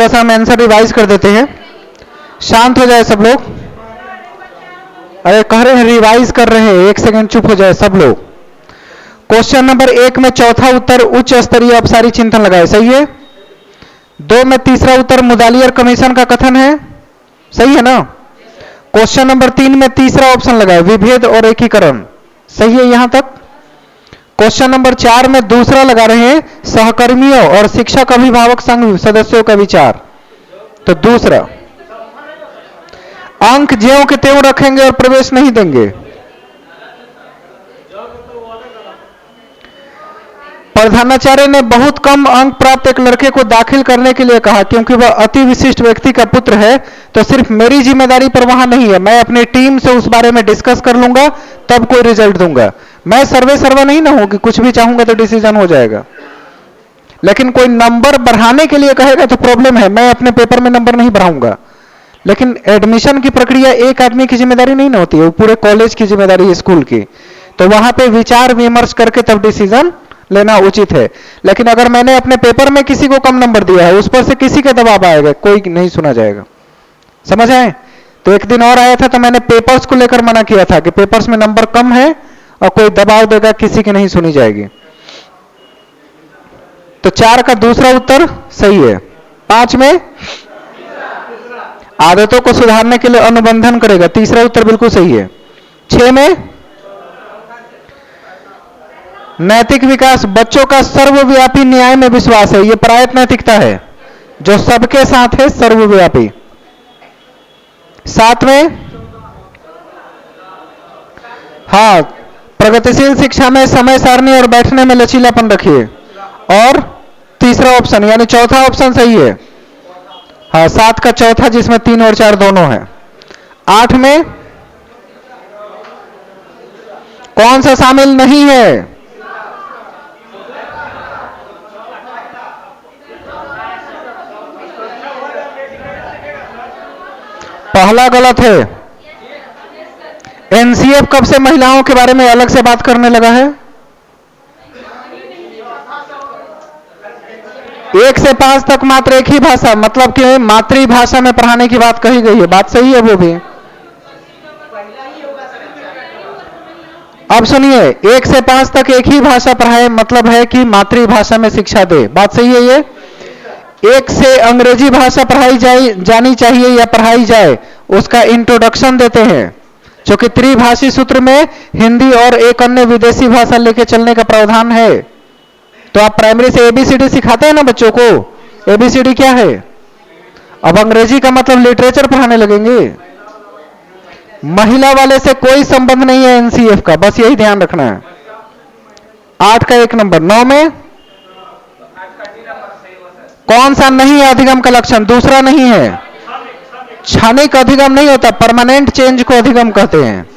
थोड़ा सा हम आंसर रिवाइज कर देते हैं। शांत हो जाए सब लोग। अरे कह रहे हैं रिवाइज कर रहे हैं, एक सेकंड चुप हो जाए सब लोग। क्वेश्चन नंबर 1 में चौथा उत्तर उच्च स्तरीय अपसारी चिंतन लगाए, सही है। 2 में तीसरा उत्तर मुदालियर कमीशन का कथन है, सही है ना। क्वेश्चन नंबर 3 में तीसरा ऑप्शन लगाए विभेद और एकीकरण, सही है यहां तक। क्वेश्चन नंबर 4 में दूसरा लगा रहे हैं सहकर्मियों और शिक्षक अभिभावक संघ सदस्यों का विचार, तो दूसरा। अंक ज्यों के त्यों रखेंगे और प्रवेश नहीं देंगे। प्रधानाचार्य ने बहुत कम अंक प्राप्त एक लड़के को दाखिल करने के लिए कहा क्योंकि वह अति विशिष्ट व्यक्ति का पुत्र है, तो सिर्फ मेरी जिम्मेदारी पर वहां नहीं है, मैं अपनी टीम से उस बारे में डिस्कस कर लूंगा तब कोई रिजल्ट दूंगा। मैं सर्वे नहीं ना हूं कि कुछ भी चाहूंगा तो डिसीजन हो जाएगा। लेकिन कोई नंबर बढ़ाने के लिए कहेगा तो प्रॉब्लम है, मैं अपने पेपर में नंबर नहीं बढ़ाऊंगा। लेकिन एडमिशन की प्रक्रिया एक आदमी की जिम्मेदारी नहीं ना होती है, वो पूरे कॉलेज की जिम्मेदारी है, स्कूल की। तो वहां पे विचार विमर्श करके तब डिसीजन लेना उचित है। लेकिन अगर मैंने अपने पेपर में किसी को कम नंबर दिया है, उस पर से किसी का दबाव आएगा, कोई नहीं सुना जाएगा। समझ आए। तो एक दिन और आया था तो मैंने पेपर्स को लेकर मना किया था कि पेपर्स में नंबर कम है और कोई दबाव देगा किसी की नहीं सुनी जाएगी। तो 4 का दूसरा उत्तर सही है। 5 में आदतों को सुधारने के लिए अनुबंधन करेगा, तीसरा उत्तर बिल्कुल सही है। 6 में नैतिक विकास, बच्चों का सर्वव्यापी न्याय में विश्वास है, यह प्रायत नैतिकता है जो सबके साथ है, सर्वव्यापी। 7 में हाँ, प्रगतिशील शिक्षा में समय सारणी और बैठने में लचीलापन रखिए, और तीसरा ऑप्शन यानी चौथा ऑप्शन सही है। हाँ, 7 का चौथा जिसमें 3 और 4 दोनों है। 8 में कौन सा शामिल नहीं है? पहला गलत है। एनसीएफ कब से महिलाओं के बारे में अलग से बात करने लगा है? 1 से 5 तक मात्र एक ही भाषा, मतलब कि मातृभाषा में पढ़ाने की बात कही गई है, बात सही है वो भी। अब सुनिए, 1 से 5 तक एक ही भाषा पढ़ाए, मतलब है कि मातृभाषा में शिक्षा दे, बात सही है ये। 1 से अंग्रेजी भाषा पढ़ाई जानी चाहिए या पढ़ाई जाए, उसका इंट्रोडक्शन देते हैं, जो कि त्रिभाषी सूत्र में हिंदी और एक अन्य विदेशी भाषा लेके चलने का प्रावधान है। तो आप प्राइमरी से एबीसीडी सिखाते हैं ना बच्चों को, एबीसीडी क्या है? अब अंग्रेजी का मतलब लिटरेचर पढ़ाने लगेंगे। महिला वाले से कोई संबंध नहीं है एनसीएफ का, बस यही ध्यान रखना है। 8 का 1 नंबर। 9 में कौन सा नहीं है अधिगम का लक्षण? दूसरा नहीं है। क्षणिक अधिगम नहीं होता, परमानेंट चेंज को अधिगम कहते हैं।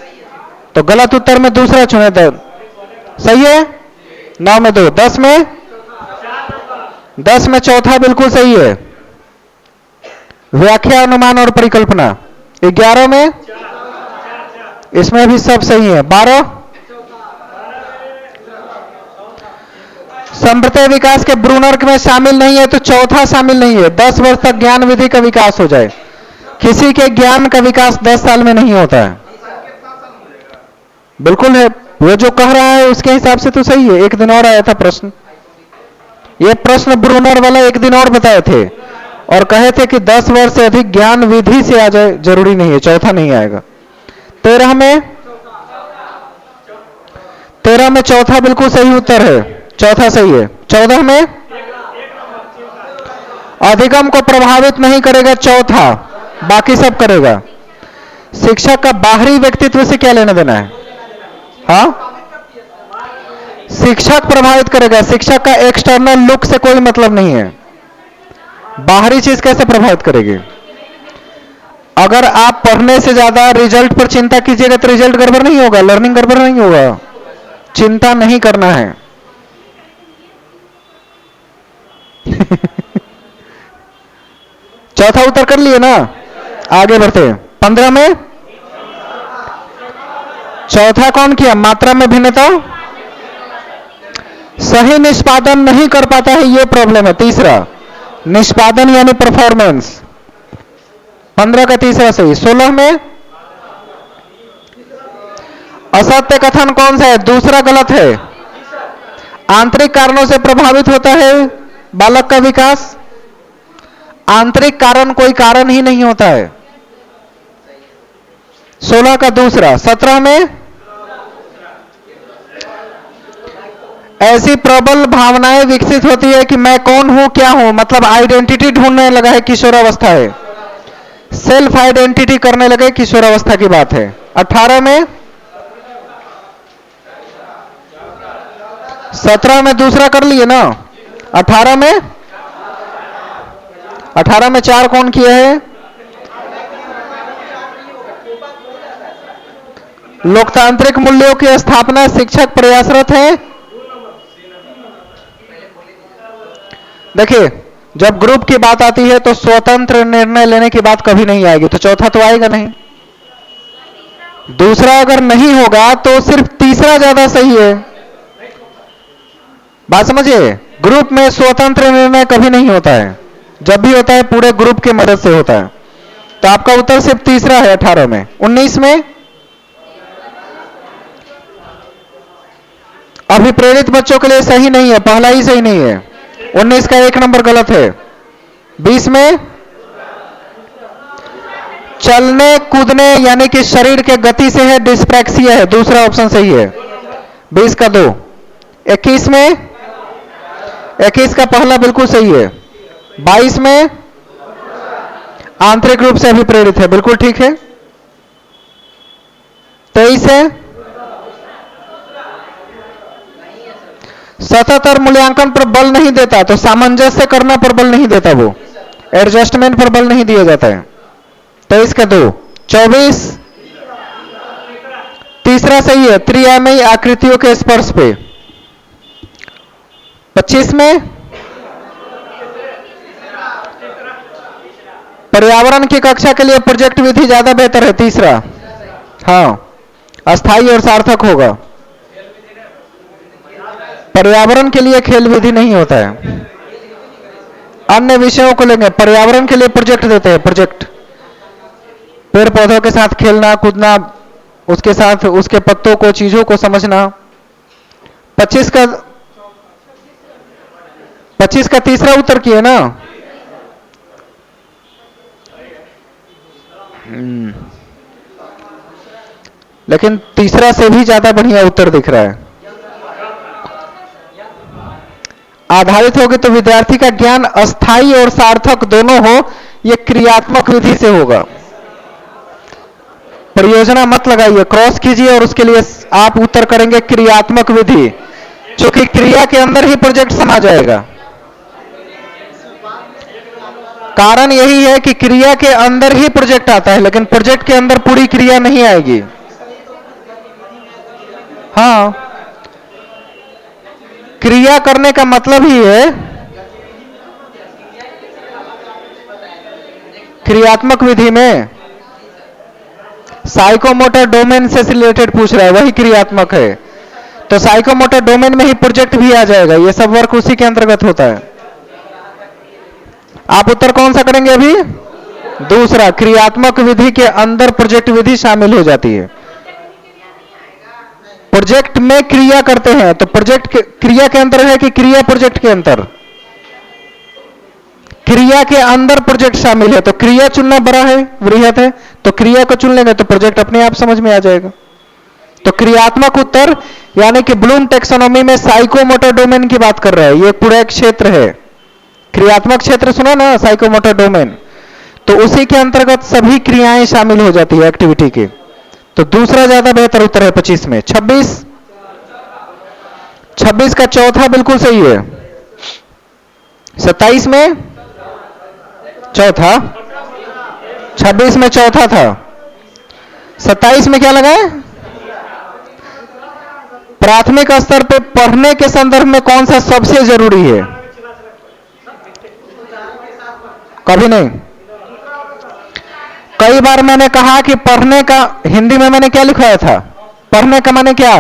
तो गलत उत्तर में दूसरा चुने तो सही है। 9 में 2। 10 में चौथा बिल्कुल सही है, व्याख्या अनुमान और परिकल्पना। 11 में इसमें भी सब सही है। 12 संप्रदाय विकास के ब्रूनर में शामिल नहीं है, तो चौथा शामिल नहीं है। 10 वर्ष तक ज्ञान विधि का विकास हो जाए। किसी के ज्ञान का विकास 10 साल में नहीं होता है। बिल्कुल है, वो जो कह रहा है उसके हिसाब से तो सही है। एक दिन और आया था प्रश्न, ये प्रश्न ब्रूनर वाला एक दिन और बताए थे और कहे थे कि 10 वर्ष से अधिक ज्ञान विधि से आ जाए, जरूरी नहीं है, चौथा नहीं आएगा। 13 में चौथा बिल्कुल सही उत्तर है, चौथा सही है। 14 में अधिगम को प्रभावित नहीं करेगा, चौथा, बाकी सब करेगा। शिक्षक का बाहरी व्यक्तित्व से क्या लेना देना है? हाँ, शिक्षक प्रभावित करेगा, शिक्षक का एक्सटर्नल लुक से कोई मतलब नहीं है। बाहरी चीज कैसे प्रभावित करेगी? अगर आप पढ़ने से ज्यादा रिजल्ट पर चिंता कीजिएगा तो रिजल्ट गड़बड़ नहीं होगा, लर्निंग गड़बड़ नहीं होगा। चिंता नहीं करना है। चौथा उत्तर कर लिए ना, आगे बढ़ते हैं। 15 में चौथा कौन किया? मात्रा में भिन्नता, सही निष्पादन नहीं कर पाता है, यह प्रॉब्लम है। तीसरा, निष्पादन यानी परफॉर्मेंस। 15 का तीसरा सही। 16 में असत्य कथन कौन सा है? दूसरा गलत है। आंतरिक कारणों से प्रभावित होता है बालक का विकास। आंतरिक कारण कोई कारण ही नहीं होता है। 16 का दूसरा। 17 में ऐसी प्रबल भावनाएं विकसित होती है कि मैं कौन हूं, क्या हूं, मतलब आइडेंटिटी ढूंढने लगा है, किशोरावस्था है। सेल्फ आइडेंटिटी करने लगे, किशोरावस्था की बात है। 18 में 17 में दूसरा कर लिए ना। 18 में 4 कौन किए हैं? लोकतांत्रिक मूल्यों की स्थापना शिक्षक प्रयासरत है। देखिए, जब ग्रुप की बात आती है तो स्वतंत्र निर्णय लेने की बात कभी नहीं आएगी, तो चौथा तो आएगा नहीं। दूसरा अगर नहीं होगा तो सिर्फ तीसरा ज्यादा सही है। बात समझिए, ग्रुप में स्वतंत्र निर्णय कभी नहीं होता है, जब भी होता है पूरे ग्रुप की मदद से होता है। तो आपका उत्तर सिर्फ तीसरा है 18 में। 19 में अभिप्रेरित बच्चों के लिए सही नहीं है, पहला ही सही नहीं है। 19 का 1 नंबर गलत है। 20 में चलने कूदने यानी कि शरीर के गति से है, डिस्प्रैक्सिया है, दूसरा ऑप्शन सही है। 20 का 2। 21 में 21 का पहला बिल्कुल सही है। 22 में आंतरिक रूप से अभिप्रेरित है, बिल्कुल ठीक है। 23 है सतत मूल्यांकन पर बल नहीं देता, तो सामंजस्य करना पर बल नहीं देता, वो एडजस्टमेंट पर बल नहीं दिया जाता है। 23 का 2। 24 तीसरा सही है, त्रिआयामी आकृतियों के स्पर्श पे। 25 में पर्यावरण की कक्षा के लिए प्रोजेक्ट विधि ज्यादा बेहतर है, तीसरा। हाँ, अस्थाई और सार्थक होगा। पर्यावरण के लिए खेल विधि नहीं होता है, अन्य विषयों को लेंगे। पर्यावरण के लिए प्रोजेक्ट देते हैं, प्रोजेक्ट पेड़ पौधों के साथ खेलना कूदना, उसके साथ उसके पत्तों को, चीजों को समझना। 25 का तीसरा उत्तर किए ना। लेकिन तीसरा से भी ज्यादा बढ़िया उत्तर दिख रहा है। आधारित होगी तो विद्यार्थी का ज्ञान अस्थाई और सार्थक दोनों हो, यह क्रियात्मक विधि से होगा। परियोजना मत लगाइए, क्रॉस कीजिए और उसके लिए आप उत्तर करेंगे क्रियात्मक विधि, क्योंकि क्रिया के अंदर ही प्रोजेक्ट समा जाएगा। कारण यही है कि क्रिया के अंदर ही प्रोजेक्ट आता है, लेकिन प्रोजेक्ट के अंदर पूरी क्रिया नहीं आएगी। हाँ, क्रिया करने का मतलब ही है क्रियात्मक विधि में साइकोमोटर डोमेन से रिलेटेड पूछ रहा है, वही क्रियात्मक है। तो साइकोमोटर डोमेन में ही प्रोजेक्ट भी आ जाएगा, ये सब वर्क उसी के अंतर्गत होता है। आप उत्तर कौन सा करेंगे अभी? दूसरा, क्रियात्मक विधि के अंदर प्रोजेक्ट विधि शामिल हो जाती है। प्रोजेक्ट में क्रिया करते हैं, तो प्रोजेक्ट क्रिया के अंदर है कि क्रिया प्रोजेक्ट के अंदर? क्रिया के अंदर प्रोजेक्ट शामिल है, तो क्रिया चुनना बड़ा है, वृहत है, तो क्रिया को चुन लेंगे तो प्रोजेक्ट अपने आप समझ में आ जाएगा। तो क्रियात्मक उत्तर यानी कि ब्लूम टेक्सोनोमी में साइकोमोटर डोमेन की बात कर रहा है, ये पूरा एक क्षेत्र है। क्रियात्मक क्षेत्र सुना ना, साइकोमोटर डोमेन, तो उसी के अंतर्गत सभी क्रियाएं शामिल हो जाती है एक्टिविटी की। तो दूसरा ज्यादा बेहतर उत्तर है 25 में। 26 का चौथा बिल्कुल सही है। 27 में चौथा, 26 में चौथा था, 27 में क्या लगा है? प्राथमिक स्तर पे पढ़ने के संदर्भ में कौन सा सबसे जरूरी है? कभी नहीं। कई बार मैंने कहा कि पढ़ने का, हिंदी में मैंने क्या लिखवाया था? पढ़ने का माने क्या?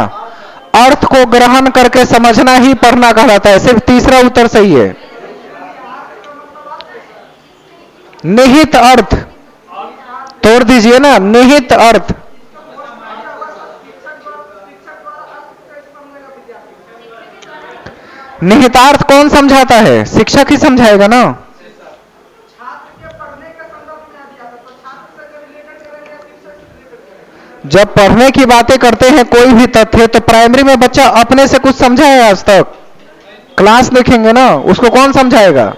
अर्थ को ग्रहण करके समझना ही पढ़ना कहलाता है। सिर्फ तीसरा उत्तर सही है। निहित अर्थ तोड़ दीजिए ना, निहित अर्थ। निहितार्थ कौन समझाता है? शिक्षक ही समझाएगा ना। जब पढ़ने की बातें करते हैं कोई भी तथ्य, तो प्राइमरी में बच्चा अपने से कुछ समझा है आज तक? क्लास देखेंगे ना, उसको कौन समझाएगा?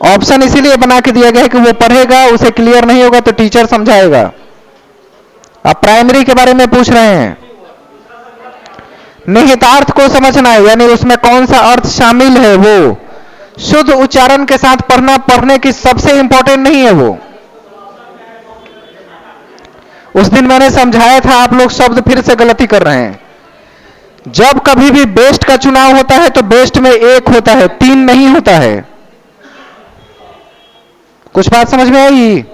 ऑप्शन इसीलिए बना के दिया गया है कि वो पढ़ेगा, उसे क्लियर नहीं होगा तो टीचर समझाएगा। आप प्राइमरी के बारे में पूछ रहे हैं। निहितार्थ को समझना है, यानी उसमें कौन सा अर्थ शामिल है, वो शुद्ध उच्चारण के साथ पढ़ना पढ़ने की सबसे इंपॉर्टेंट नहीं है वो। उस दिन मैंने समझाया था, आप लोग शब्द फिर से गलती कर रहे हैं। जब कभी भी बेस्ट का चुनाव होता है तो बेस्ट में एक होता है, तीन नहीं होता है। कुछ बात समझ में आई?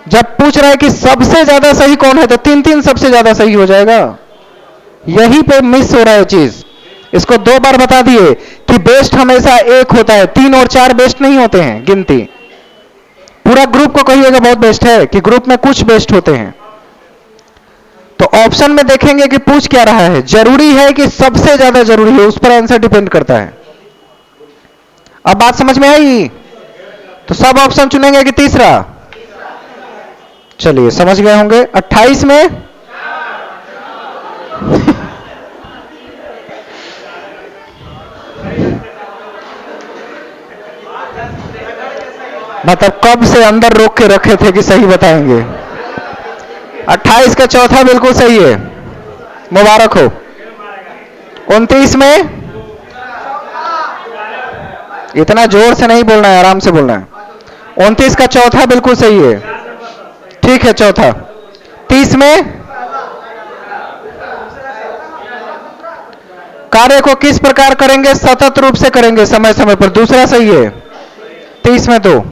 जब पूछ रहा है कि सबसे ज्यादा सही कौन है, तो तीन तीन सबसे ज्यादा सही हो जाएगा। यहीं पे मिस हो रहा है चीज। इसको 2 बार बता दिए कि बेस्ट हमेशा एक होता है, 3 और 4 बेस्ट नहीं होते हैं गिनती। पूरा ग्रुप को कहिएगा बहुत बेस्ट है, कि ग्रुप में कुछ बेस्ट होते हैं। तो ऑप्शन में देखेंगे कि पूछ क्या रहा है, जरूरी है कि सबसे ज्यादा जरूरी है, उस पर आंसर डिपेंड करता है। अब बात समझ में आई? तो सब ऑप्शन चुनेंगे कि तीसरा? चलिए समझ गए होंगे। 28 में मतलब कब से अंदर रोक के रखे थे कि सही बताएंगे। 28 का चौथा बिल्कुल सही है, मुबारक हो। 29 में इतना जोर से नहीं बोलना है, आराम से बोलना है। 29 का चौथा बिल्कुल सही है, ठीक है चौथा। 30 में कार्य को किस प्रकार करेंगे? सतत रूप से करेंगे, समय समय पर, दूसरा सही है। 30 में तो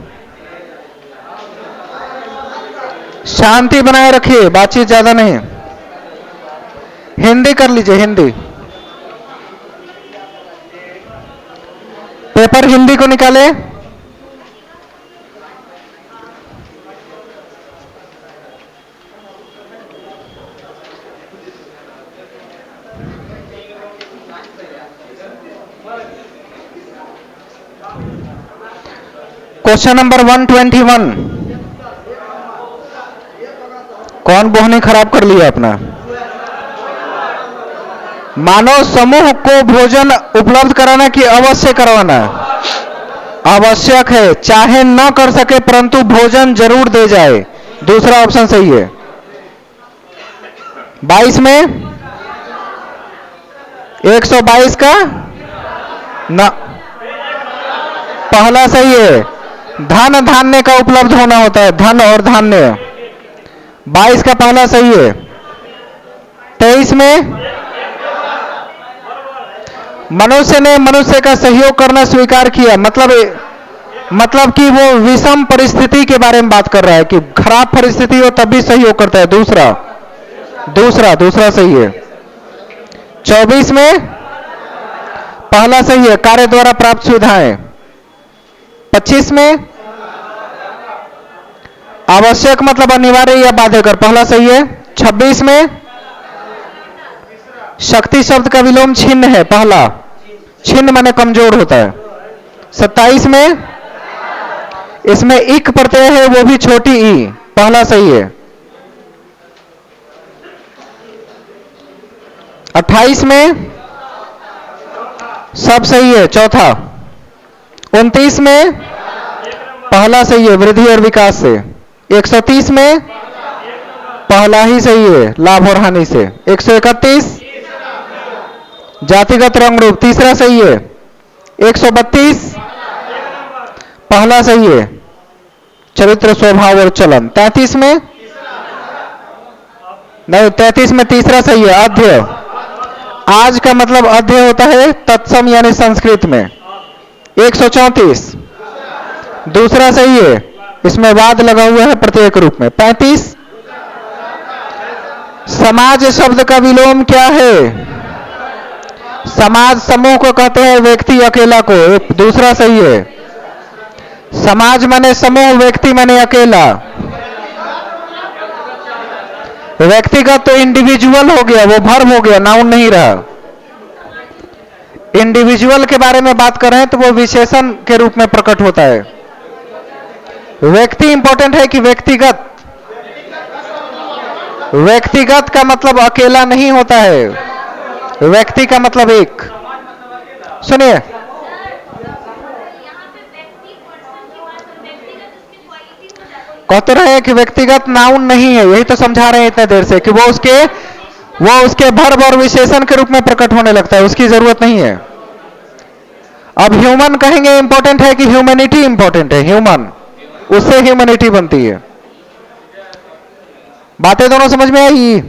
शांति बनाए रखिए, बातचीत ज्यादा नहीं। हिंदी कर लीजिए, हिंदी पेपर हिंदी को निकाले। Question number 121। कौन बोहनी खराब कर लिया अपना? मानव समूह को भोजन उपलब्ध कराना कि अवश्य करवाना? आवश्यक है, चाहे न कर सके परंतु भोजन जरूर दे जाए, दूसरा ऑप्शन सही है। 22 में 122 का न, पहला सही है। धन धान्य का उपलब्ध होना होता है, धन और धान्य। 22 का पहला सही है। 23 में मनुष्य ने मनुष्य का सहयोग करना स्वीकार किया, मतलब कि वो विषम परिस्थिति के बारे में बात कर रहा है कि खराब परिस्थिति हो तब भी सहयोग करता है, दूसरा सही है। 24 में पहला सही है, कार्य द्वारा प्राप्त सुविधाएं। 25 में आवश्यक मतलब अनिवार्य या बाध्यकर, पहला सही है। 26 में शक्ति शब्द का विलोम छिन्न है, पहला, छिन्न माने कमजोर होता है। 27 में इसमें इक प्रत्यय है, वो भी छोटी ई, पहला सही है। 28 में सब सही है, चौथा। 29 में पहला सही है, वृद्धि और विकास से। 130 में पहला ही सही है, लाभ और हानि से। 131 जातिगत रंग रूप, तीसरा सही है। 132 पहला सही है, चरित्र स्वभाव और चलन। 33 में नहीं, 33 में तीसरा सही है, अध्यय। आज का मतलब अध्यय होता है तत्सम यानी संस्कृत में। 134 दूसरा सही है, इसमें वाद लगा हुआ है प्रत्येक रूप में। 35 समाज शब्द का विलोम क्या है? समाज समूह को कहते हैं, व्यक्ति अकेला को, दूसरा सही है। समाज माने समूह, व्यक्ति माने अकेला। व्यक्तिगत तो इंडिविजुअल हो गया, वो वर्ब हो गया, नाउन नहीं रहा। इंडिविजुअल के बारे में बात कर रहे हैं तो वो विशेषण के रूप में प्रकट होता है। व्यक्ति इंपॉर्टेंट है कि व्यक्तिगत? व्यक्तिगत का मतलब अकेला नहीं होता है, व्यक्ति का मतलब एक। सुनिए, कहते रहे कि व्यक्तिगत नाउन नहीं है, यही तो समझा रहे हैं इतने देर से कि वो उसके वर्ब और विशेषण के रूप में प्रकट होने लगता है, उसकी जरूरत नहीं है। अब ह्यूमन कहेंगे इंपॉर्टेंट है कि ह्यूमैनिटी इंपॉर्टेंट है? ह्यूमन, उससे ह्यूमैनिटी बनती है। बातें दोनों समझ में आई?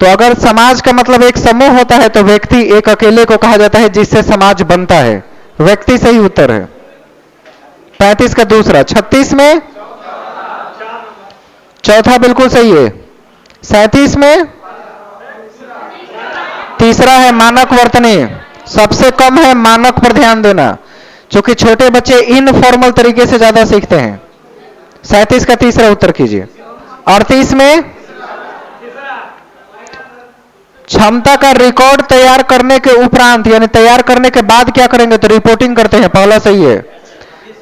तो अगर समाज का मतलब एक समूह होता है तो व्यक्ति एक अकेले को कहा जाता है जिससे समाज बनता है। व्यक्ति सही उत्तर है। 35 का दूसरा। 36 में चौथा बिल्कुल सही है। 37 में तीसरा है मानक वर्तनी। सबसे कम है मानक पर ध्यान देना, क्योंकि छोटे बच्चे इनफॉर्मल तरीके से ज्यादा सीखते हैं। 37 का तीसरा उत्तर कीजिए। 38 में क्षमता का रिकॉर्ड तैयार करने के उपरांत, यानी तैयार करने के बाद क्या करेंगे? तो रिपोर्टिंग करते हैं। पहला सही है।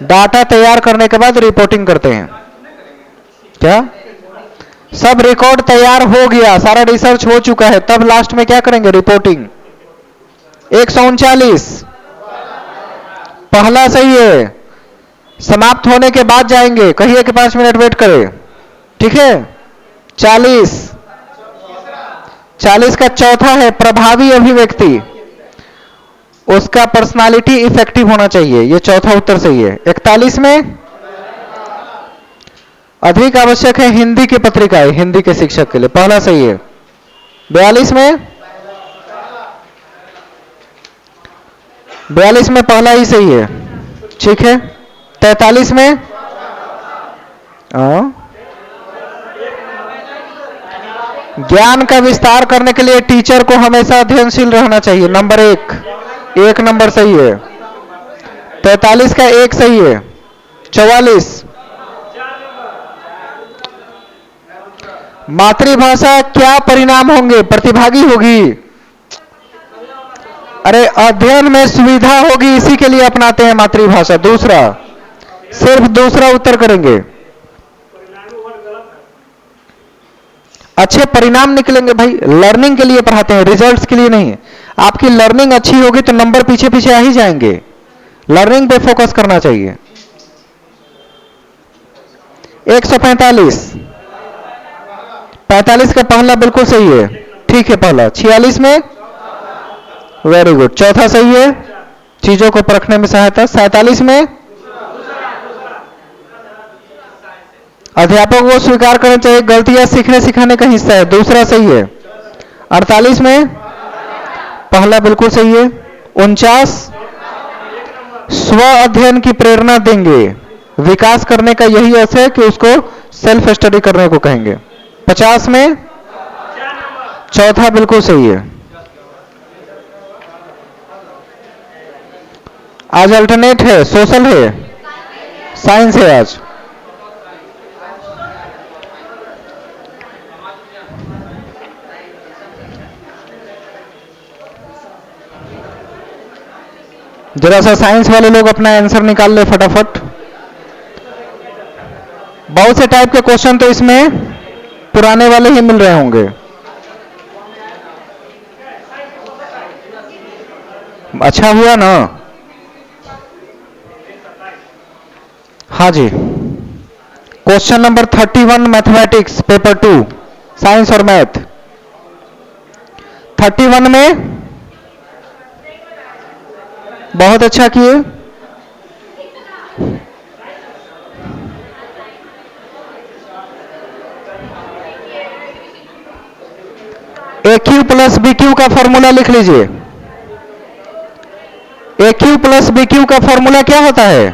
डाटा तैयार करने के बाद रिपोर्टिंग करते हैं। क्या सब रिकॉर्ड तैयार हो गया, सारा रिसर्च हो चुका है, तब लास्ट में क्या करेंगे? रिपोर्टिंग। 139 पहला सही है। समाप्त होने के बाद जाएंगे, कहिए कि 5 मिनट वेट करें, ठीक है। 40 का चौथा है प्रभावी अभिव्यक्ति। उसका पर्सनालिटी इफेक्टिव होना चाहिए, यह चौथा उत्तर सही है। 41 में अधिक आवश्यक है हिंदी की पत्रिकाएं, हिंदी के शिक्षक के लिए, पहला सही है। 42 में पहला ही सही है, ठीक है। 43 में ज्ञान का विस्तार करने के लिए टीचर को हमेशा अध्ययनशील रहना चाहिए, नंबर 1 नंबर सही है। 43 का 1 सही है। 44 मातृभाषा क्या परिणाम होंगे? प्रतिभागी होगी। अरे अध्ययन में सुविधा होगी, इसी के लिए अपनाते हैं मातृभाषा। दूसरा, सिर्फ दूसरा उत्तर करेंगे। अच्छे परिणाम निकलेंगे भाई, लर्निंग के लिए पढ़ाते हैं, रिजल्ट्स के लिए नहीं। आपकी लर्निंग अच्छी होगी तो नंबर पीछे पीछे आ ही जाएंगे। लर्निंग पे फोकस करना चाहिए। 145 का पहला बिल्कुल सही है, ठीक है पहला। 46 में वेरी गुड, चौथा सही है, चीजों को परखने में सहायता। 47 में अध्यापक को स्वीकार करना चाहिए गलतियां सीखने सिखाने का हिस्सा है, दूसरा सही है। 48 में पहला बिल्कुल सही है। 49 स्व अध्ययन की प्रेरणा देंगे, विकास करने का यही अर्थ है कि उसको सेल्फ स्टडी करने को कहेंगे। 50 में चौथा बिल्कुल सही है। आज अल्टरनेट है, सोशल है, साइंस है आज। जरा सा साइंस वाले लोग अपना आंसर निकाल ले फटाफट। बहुत से टाइप के क्वेश्चन तो इसमें पुराने वाले ही मिल रहे होंगे। अच्छा हुआ ना? हाँ जी। Question number 31 mathematics paper 2 science और मैथ। 31 में बहुत अच्छा किए। A cube plus b cube का फॉर्मूला लिख लीजिए। A cube plus b cube का फॉर्मूला क्या होता है?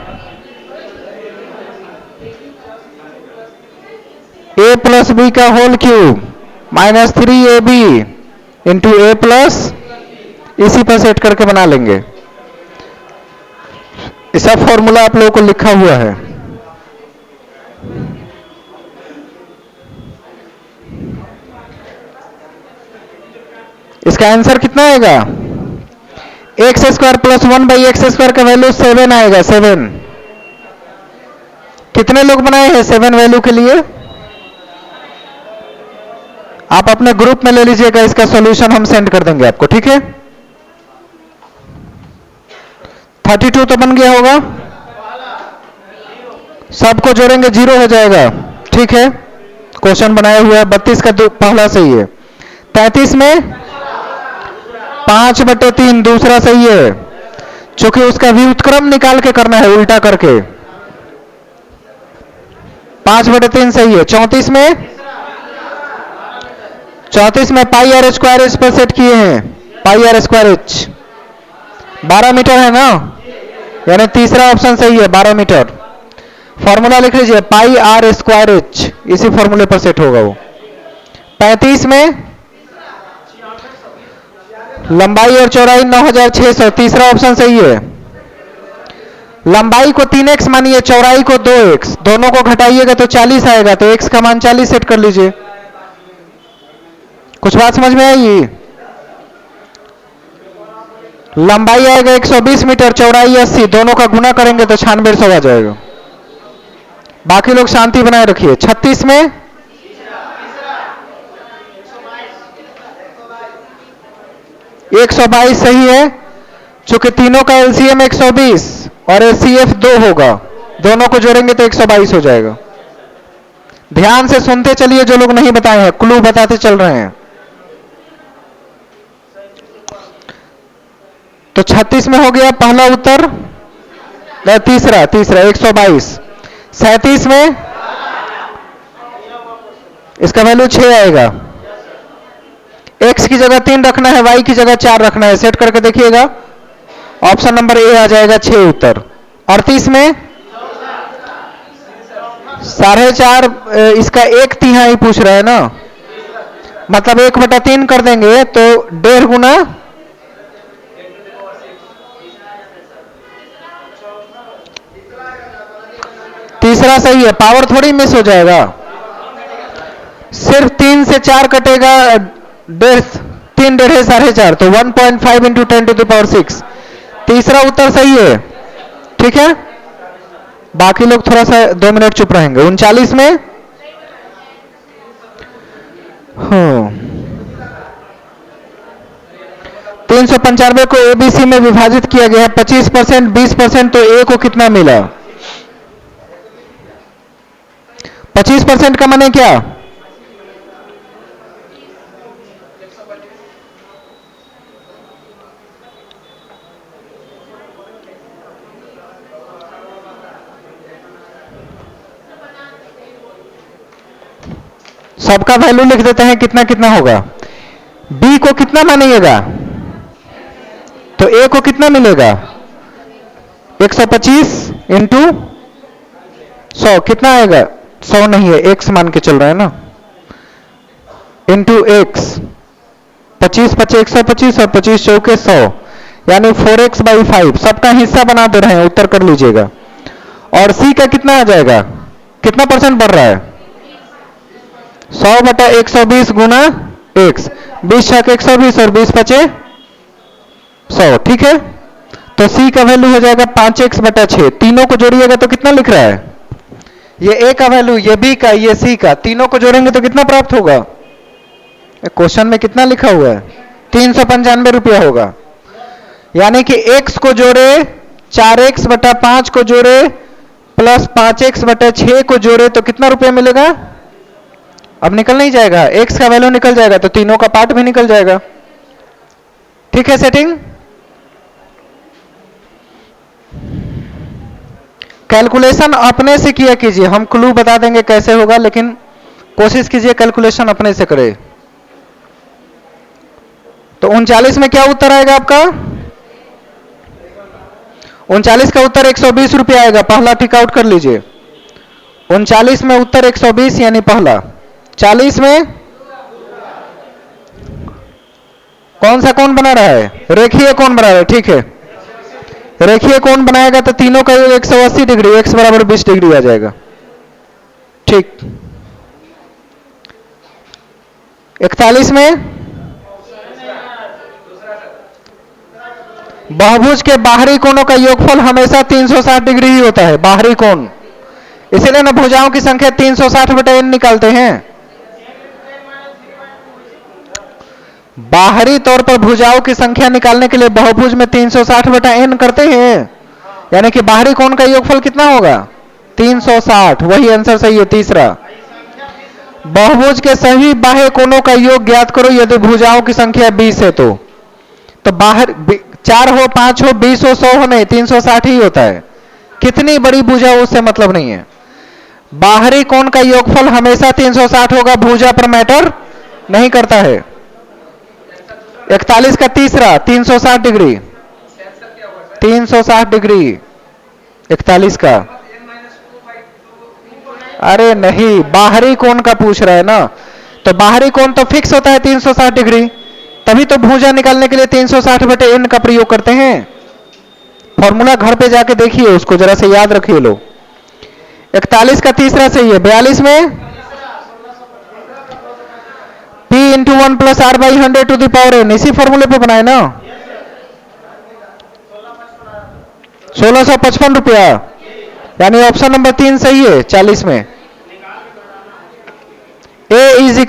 ए प्लस बी का whole cube -3ab into a plus, इसी पर सेट करके बना लेंगे। ये सब फॉर्मूला आप लोगों को लिखा हुआ है। इसका आंसर कितना आएगा? एक्स स्क्वायर प्लस 1/x² का वैल्यू 7 आएगा। 7 कितने लोग बनाए हैं 7 वैल्यू के लिए? आप अपने ग्रुप में ले लीजिएगा, इसका सॉल्यूशन हम सेंड कर देंगे आपको, ठीक है? 32 तो बन गया होगा, सबको जोड़ेंगे 0 हो जाएगा, ठीक है? क्वेश्चन बनाया हुआ है। 32 का पहला सही है। 33 में 5/3 दूसरा सही है, क्योंकि उसका व्युत्क्रम निकाल के करना है उल्टा करके। 5/3 सही है। 34 में πr² इस पर सेट किए हैं, πr²h 12 मीटर है ना, यानी तीसरा ऑप्शन सही है, 12 मीटर। फॉर्मूला लिख लीजिए, πr²h, इसी फॉर्मूले पर सेट होगा वो। 35 में लंबाई और चौड़ाई 9600, तीसरा ऑप्शन सही है। लंबाई को 3x मानिए, चौड़ाई को 2x, दोनों को घटाइएगा तो 40 आएगा, तो x का मान 40 सेट कर लीजिए। कुछ बात समझ में आई? लंबाई आएगा 120 मीटर, चौड़ाई 80, दोनों का गुना करेंगे तो 9600 आ जाएगा। बाकी लोग शांति बनाए रखिए। 36 में 122 सही है, चूंकि तीनों का एलसीएम 120 और एचसीएफ 2 होगा, दोनों को जोड़ेंगे तो 122 हो जाएगा। ध्यान से सुनते चलिए, जो लोग नहीं बताए हैं, क्लू बताते चल रहे हैं। तो 36 में हो गया पहला उत्तर, तीसरा 122। 37 में इसका वैल्यू 6 आएगा। x की जगह 3 रखना है, y की जगह 4 रखना है, सेट करके देखिएगा, ऑप्शन नंबर ए आ जाएगा 6 उत्तर। 38 में 4.5, इसका 1/3 पूछ रहा है ना, मतलब 1/3 कर देंगे तो 1.5 गुना, तीसरा सही है। पावर थोड़ी मिस हो जाएगा, सिर्फ 3 से 4 कटेगा, 3 1.5 4.5, तो 1.5 × 10⁶। तीसरा उत्तर सही है, ठीक है? बाकी लोग थोड़ा सा 2 मिनट चुप रहेंगे। 39 में 395 को एबीसी में विभाजित किया गया है, 25%, 20%, तो ए को कितना मिला? 25% का माने क्या? सबका वैल्यू लिख देते हैं, कितना कितना होगा। बी को कितना मानिएगा, तो ए को कितना मिलेगा? 125 इंटू 100, कितना आएगा? 100 नहीं है, x मान के चल रहा है ना, इंटू x, 25 5 125 और 25 चौके 100, यानी 4x/5। सबका हिस्सा बना दे रहे हैं, उत्तर कर लीजिएगा। और सी का कितना आ जाएगा, कितना परसेंट बढ़ रहा है? 100/120 गुना x, 20 6 120 और 20 5 100, ठीक है? तो सी का वैल्यू हो जाएगा 5x/6। तीनों को जोड़िएगा तो कितना लिख रहा है? ये ए का वैल्यू, ये बी का, ये सी का, तीनों को जोड़ेंगे तो कितना प्राप्त होगा? क्वेश्चन में कितना लिखा हुआ है? 395 रुपया होगा। यानी कि x को जोड़े, 4x/5 को जोड़े, प्लस 5x/6 को जोड़े तो कितना रुपया मिलेगा? अब निकल नहीं जाएगा, x का वैल्यू निकल जाएगा तो तीनों का पार्ट भी निकल जाएगा, ठीक है? सेटिंग कैलकुलेशन अपने से किया कीजिए, हम क्लू बता देंगे कैसे होगा, लेकिन कोशिश कीजिए कैलकुलेशन अपने से करे। तो 39 में क्या उत्तर आएगा आपका? 39 का उत्तर 120 रुपया आएगा, पहला टिक आउट कर लीजिए। 39 में उत्तर 120 यानी पहला। 40 में कौन सा कौन बना रहा है? रेखीय कौन बना रहा है, ठीक है? रेखीय कोण बनाएगा तो तीनों का योग 180 डिग्री, x बराबर 20 डिग्री आ जाएगा। ठीक। 41 में बहुभुज के बाहरी कोणों का योगफल हमेशा 360 डिग्री ही होता है, बाहरी कोण। इसीलिए ना भुजाओं की संख्या 360/n निकालते हैं। बाहरी तौर पर भुजाओं की संख्या निकालने के लिए बहुभुज में 360/n करते हैं, यानी कि बाहरी कोण का योगफल कितना होगा 360। वही आंसर सही है तीसरा। बहुभुज के सभी बाह्य कोणों का योग ज्ञात करो यदि भुजाओं की संख्या 20 है तो बाहर 4 हो 5 हो 20 हो 100 हो नहीं 360 ही होता है। कितनी बड़ी भुजा हो उससे मतलब नहीं है, बाहरी कोण का योगफल हमेशा 360 होगा, भुजा पर मैटर नहीं करता है। 41 का तीसरा 360 डिग्री, 360 डिग्री 41 का। अरे नहीं, बाहरी कोण का पूछ रहा है ना, तो बाहरी कोण तो फिक्स होता है 360 डिग्री, तभी तो भुजा निकालने के लिए 360/n का प्रयोग करते हैं। फॉर्मूला घर पे जाके देखिए, उसको जरा से याद रखिए लो। 41 का तीसरा सही है। 42 में p × 1 + r/100⁴ इसी फॉर्मूले पे बनाए ना। 1655 रुपया, यानी ऑप्शन नंबर 3 सही है। 40 में a =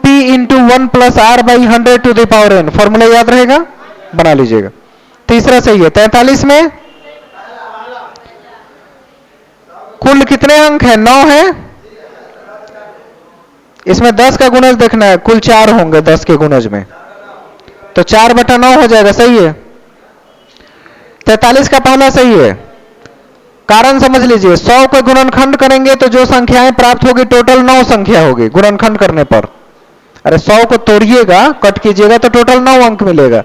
p × 1 + r/100⁴ फॉर्मूला याद रहेगा, बना लीजिएगा। तीसरा सही है। 43 में कुल कितने अंक है 9 है, इसमें 10 का गुणज देखना है, कुल 4 होंगे 10 के गुणज में, तो 4/9 हो जाएगा, सही है। 43 का पहला सही है। कारण समझ लीजिए, 100 को गुणनखंड करेंगे तो जो संख्याएं प्राप्त होगी टोटल 9 संख्या होगी गुणनखंड करने पर। अरे 100 को तोड़िएगा, कट कीजिएगा तो टोटल 9 अंक मिलेगा।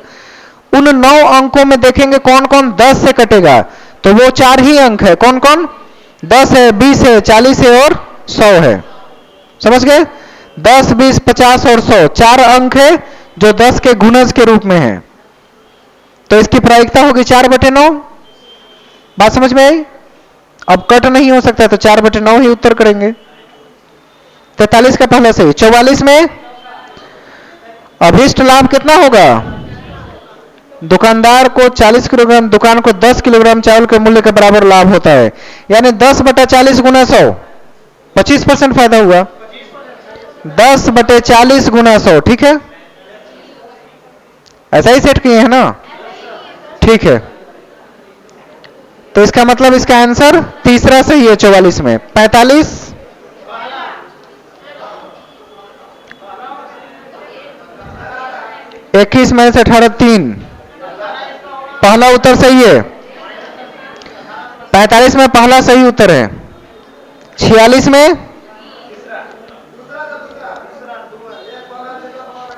उन 9 अंकों में देखेंगे कौन कौन 10 से कटेगा, तो वो 4 ही अंक है। कौन कौन? 10 है, 20 है, 40 है और 100 है। समझ गए? 10, 20, 50 और 100 4 अंक है जो 10 के गुणज के रूप में है, तो इसकी प्रायिकता होगी 4/9। बात समझ में आई? अब कट नहीं हो सकता तो 4/9 ही उत्तर करेंगे। 43 का पहला सही। 44 में अभिष्ट लाभ कितना होगा? दुकानदार को 40 किलोग्राम, दुकान को 10 किलोग्राम चावल के मूल्य के बराबर लाभ होता है, यानी 10/40 × 100 25% फायदा हुआ। 10/40 × 100, ठीक है, ऐसा ही सेट किए हैं ना, ठीक है। तो इसका मतलब इसका आंसर तीसरा सही है 44 में। 45 21 में से 18 3, पहला उत्तर सही है। 45 में पहला सही उत्तर है। 46 में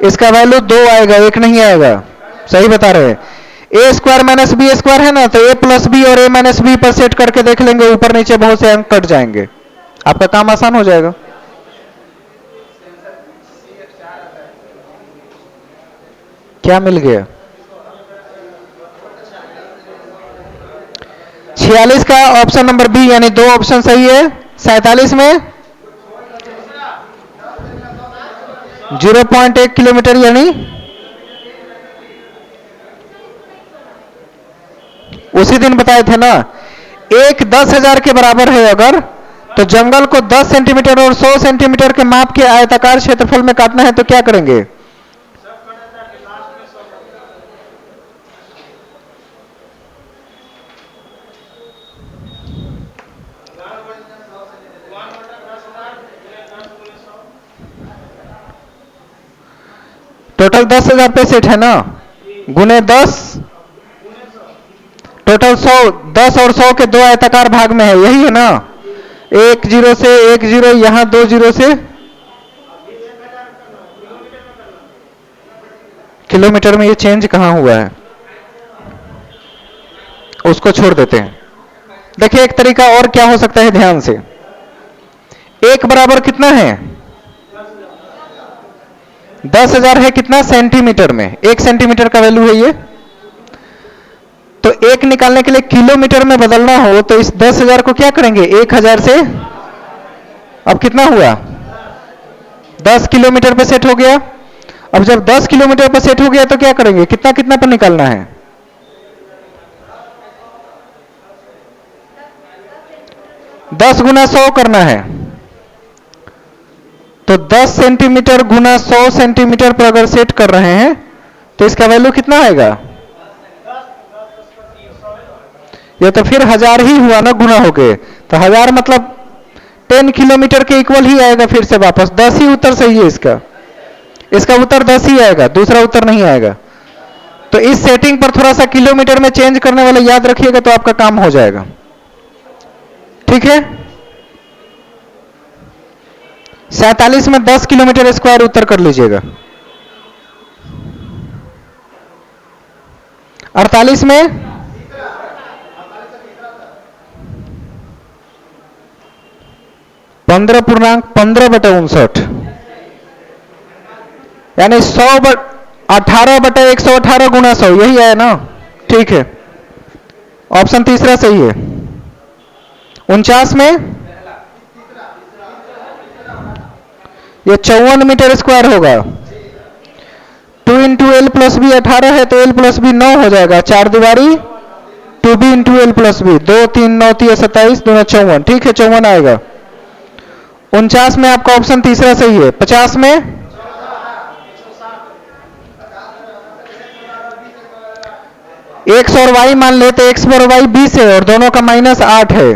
इसका वैल्यू 2 आएगा, 1 नहीं आएगा, सही बता रहे हैं। a² - b² है ना, तो a + b और a - b पर सेट करके देख लेंगे, ऊपर नीचे बहुत से अंक कट जाएंगे, आपका काम आसान हो जाएगा। क्या मिल गया? 46 का ऑप्शन नंबर बी, यानी 2 ऑप्शन सही है। 47 में 0.1 किलोमीटर, यानी उसी दिन बताए थे ना, 1 10,000 के बराबर है अगर, तो जंगल को 10 सेंटीमीटर और 100 सेंटीमीटर के माप के आयताकार क्षेत्रफल में काटना है तो क्या करेंगे? टोटल 10,000 पे सेट है ना, गुने 10, टोटल 100, 10 और 100 के 2 आयताकार भाग में है, यही है ना। 1 0 से 1 0, यहां 2 0 से किलोमीटर में ये चेंज कहां हुआ है, उसको छोड़ देते हैं। देखिए एक तरीका और क्या हो सकता है, ध्यान से। 1 बराबर कितना है? 10,000 है कितना सेंटीमीटर में? 1 सेंटीमीटर का वैल्यू है ये। तो एक निकालने के लिए किलोमीटर में बदलना हो तो इस 10,000 को क्या करेंगे, 1,000 से, अब कितना हुआ, 10 किलोमीटर पे सेट हो गया। अब जब 10 किलोमीटर पे सेट हो गया तो क्या करेंगे, कितना कितना पर निकालना है, 10 गुना 100 करना है। तो 10 सेंटीमीटर गुना 100 सेंटीमीटर पर अगर सेट कर रहे हैं तो इसका वैल्यू कितना आएगा, ये तो फिर 1000 ही हुआ ना गुना हो गए, तो 1000 मतलब 10 किलोमीटर के इक्वल ही आएगा। फिर से वापस 10 ही उत्तर सही है इसका उत्तर 10 ही आएगा, दूसरा उत्तर नहीं आएगा। तो इस सेटिंग पर थोड़ा सा किलोमीटर में चेंज करने वाला याद रखिएगा तो आपका काम हो जाएगा, ठीक है। 47 में 10 किलोमीटर स्क्वायर उत्तर कर लीजिएगा। 48 में 15.15/59 यानी 18/118 गुना 100, यही है ना, ठीक है। ऑप्शन तीसरा सही है। 49 में ये 54 मीटर स्क्वायर होगा। 2 इंटू एल प्लस बी 18 है तो एल प्लस बी 9 हो जाएगा, 4 दुबारी 2b into L plus B, 2 3 9 3 27 2 54, ठीक है 54 आएगा। 49 में आपका ऑप्शन तीसरा सही है। 50 में x और y मान लेते, x पर y 20 है और दोनों का -8 है,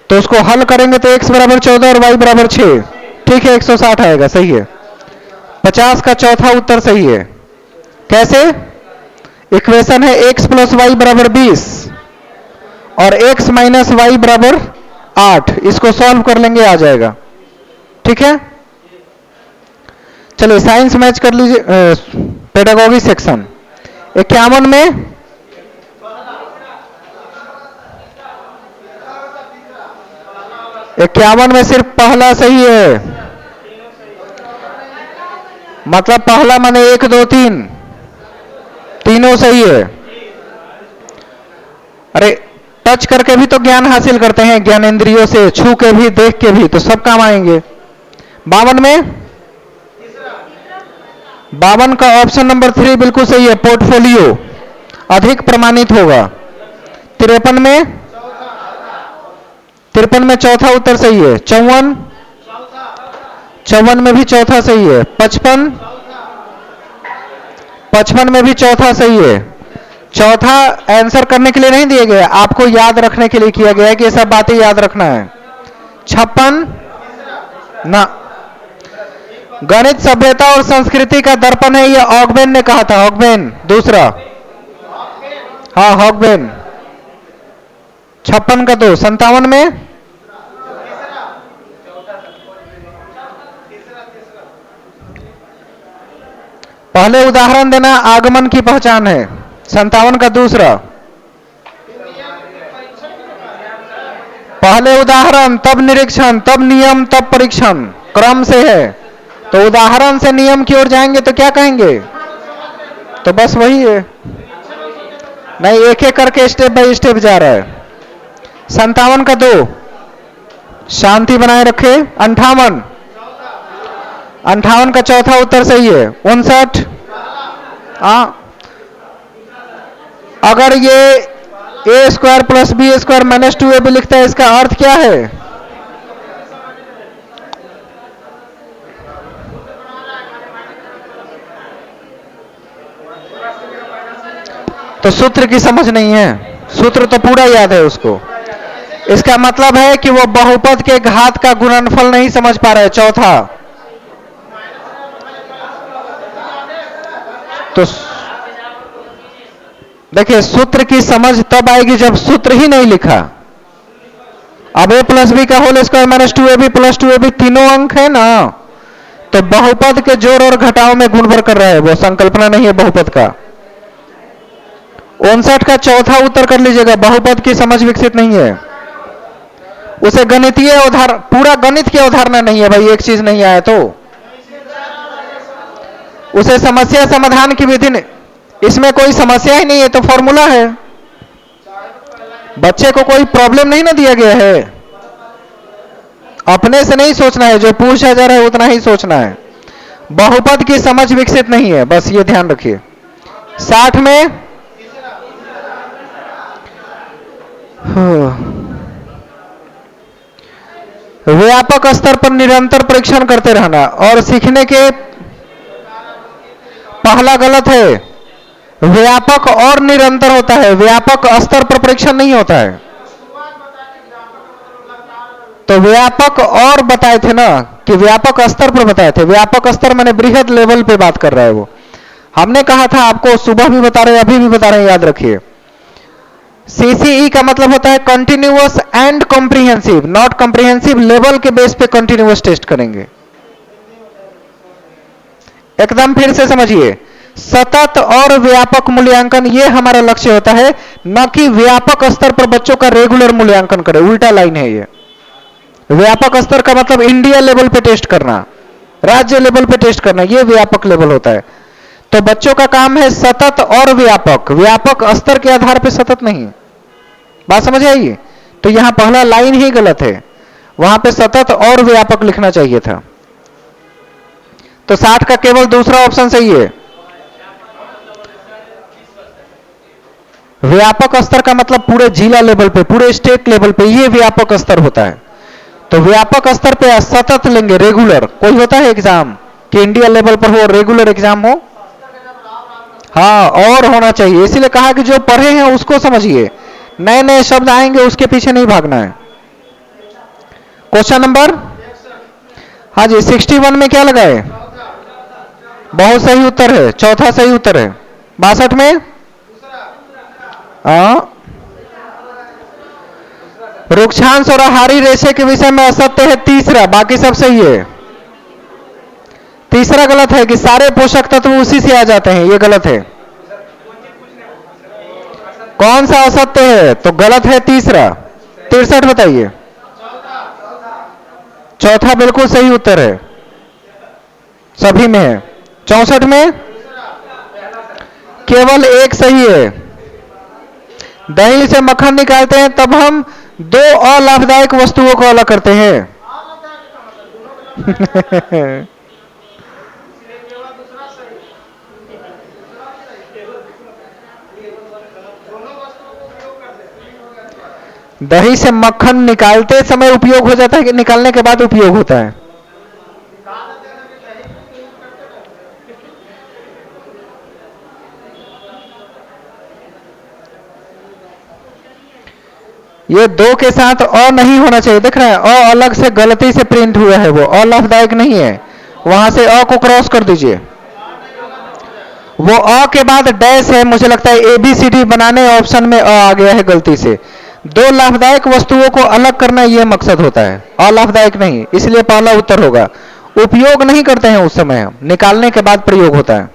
तो उसको हल करेंगे तो x बराबर 14 और y बराबर 6, ठीक है 160 आएगा, सही है। 50 का चौथा उत्तर सही है। कैसे, इक्वेशन है x प्लस वाई बराबर 20 और x माइनस वाई बराबर 8, इसको सॉल्व कर लेंगे आ जाएगा, ठीक है। चलिए साइंस मैच कर लीजिए, पेडागोगी सेक्शन। 51 में सिर्फ पहला सही है, मतलब पहला माने 1 2 3 तीनों सही है। अरे टच करके भी तो ज्ञान हासिल करते हैं, ज्ञानेंद्रियों से, छू के भी, देख के भी, तो सब काम आएंगे। 52 में 52 का ऑप्शन नंबर 3 बिल्कुल सही है, पोर्टफोलियो अधिक प्रमाणित होगा। 53 में चौथा उत्तर सही है। 54 में भी चौथा सही है। 55 में भी चौथा सही है। चौथा आंसर करने के लिए नहीं दिए गए, आपको याद रखने के लिए किया गया है कि ये सब बातें याद रखना है। 56 ना, गणित सभ्यता और संस्कृति का दर्पण है, ये ऑगबेन ने कहा था, ऑगबेन दूसरा, हाँ हॉगबेन। 56 का 2। 57 में पहले उदाहरण देना आगमन की पहचान है। 57 का दूसरा, पहले उदाहरण तब निरीक्षण तब नियम तब परीक्षण, क्रम से है। तो उदाहरण से नियम की ओर जाएंगे तो क्या कहेंगे, तो बस वही है, नहीं एक एक करके स्टेप बाय स्टेप जा रहा है। 57 का 2, शांति बनाए रखे। 58 का चौथा उत्तर सही है। 59 अगर ये a square plus B square minus 2ab लिखता है, इसका अर्थ क्या है, तो सूत्र की समझ नहीं है, सूत्र तो पूरा याद है उसको। इसका मतलब है कि वो बहुपद के घात का गुणनफल नहीं समझ पा रहे। चौथा तो देखिए, सूत्र की समझ तब आएगी जब सूत्र ही नहीं लिखा। अब a प्लस बी का whole square minus 2ab plus 2ab तीनों अंक है ना, तो बहुपद के जोड़ और घटाव में गुणभर कर रहा है, वो संकल्पना नहीं है बहुपद का। 59 का चौथा उत्तर कर लीजिएगा, बहुपद की समझ विकसित नहीं है, उसे गणितीय उदाहरण, पूरा गणित की अवधारणा नहीं है भाई, एक चीज नहीं आया तो उसे समस्या समाधान की विधि, इसमें कोई समस्या ही नहीं है, तो फॉर्मूला है, बच्चे को कोई प्रॉब्लम नहीं ना दिया गया है, अपने से नहीं सोचना है, जो पूछा जा रहा है उतना ही सोचना है। बहुपद की समझ विकसित नहीं है, बस ये ध्यान रखिए। 60 में व्यापक स्तर पर निरंतर परीक्षण करते रहना और सीखने के पहला गलत है। व्यापक और निरंतर होता है, व्यापक स्तर पर परीक्षण नहीं होता है। तो व्यापक और बताए थे ना कि व्यापक स्तर पर बताए थे, व्यापक स्तर मैंने बृहद लेवल पे बात कर रहा है वो। हमने कहा था आपको, सुबह भी बता रहे हैं अभी भी बता रहे हैं, याद रखिए। सीसीई का मतलब होता है continuous and comprehensive, not comprehensive level के बेस पे कंटिन्यूअस टेस्ट करेंगे। एकदम फिर से समझिए, सतत और व्यापक मूल्यांकन ये हमारा लक्ष्य होता है, न कि व्यापक स्तर पर बच्चों का रेगुलर मूल्यांकन करें, उल्टा लाइन है ये। व्यापक स्तर का मतलब इंडिया लेवल पे टेस्ट करना, राज्य लेवल पे टेस्ट करना, ये व्यापक लेवल होता है। तो बच्चों का काम है सतत और व्यापक, व्यापक स्तर के आधार पे सतत नहीं। बात समझ आई? तो यहां पहला लाइन ही गलत है, वहां पे सतत और व्यापक लिखना चाहिए था। तो 60 का केवल दूसरा ऑप्शन सही है। व्यापक स्तर का मतलब पूरे जिला लेवल पे, पूरे स्टेट लेवल पे, ये व्यापक स्तर होता है। तो व्यापक स्तर पे सतत लेंगे, रेगुलर। कोई होता है एग्जाम कि इंडिया लेवल पर हो, रेगुलर एग्जाम हो? हाँ, और होना चाहिए। इसीलिए कहा कि जो पढ़े हैं उसको समझिए, नए नए शब्द आएंगे उसके पीछे नहीं भागना है। क्वेश्चन नंबर, हाँ जी, 61 में क्या लगाए? बहुत सही उत्तर है, चौथा सही उत्तर है। 62 में रुक्षांश और आहारी रेशे के विषय में असत्य है तीसरा, बाकी सब सही है। तीसरा गलत है कि सारे पोषक तत्व उसी से आ जाते हैं, ये गलत है। कौन सा असत्य है? तो गलत है तीसरा। 63 बताइए। चौथा बिल्कुल सही उत्तर है, सभी में है। 64 में केवल एक सही है। दही से मक्खन निकालते हैं तब हम दो अलाभदायक वस्तुओं को अलग करते हैं। दही से मक्खन निकालते समय उपयोग हो जाता है कि निकालने के बाद उपयोग होता है? ये दो के साथ अ नहीं होना चाहिए, देख रहे हैं अ अलग से गलती से प्रिंट हुआ है, वो अलाभदायक नहीं है, वहां से अ को क्रॉस कर दीजिए। वो अ के बाद डैश है, मुझे लगता है एबीसीडी बनाने ऑप्शन में अ आ गया है गलती से। दो लाभदायक वस्तुओं को अलग करना यह मकसद होता है, अलाभदायक नहीं, इसलिए पहला उत्तर होगा। उपयोग नहीं करते हैं उस समय, निकालने के बाद प्रयोग होता है।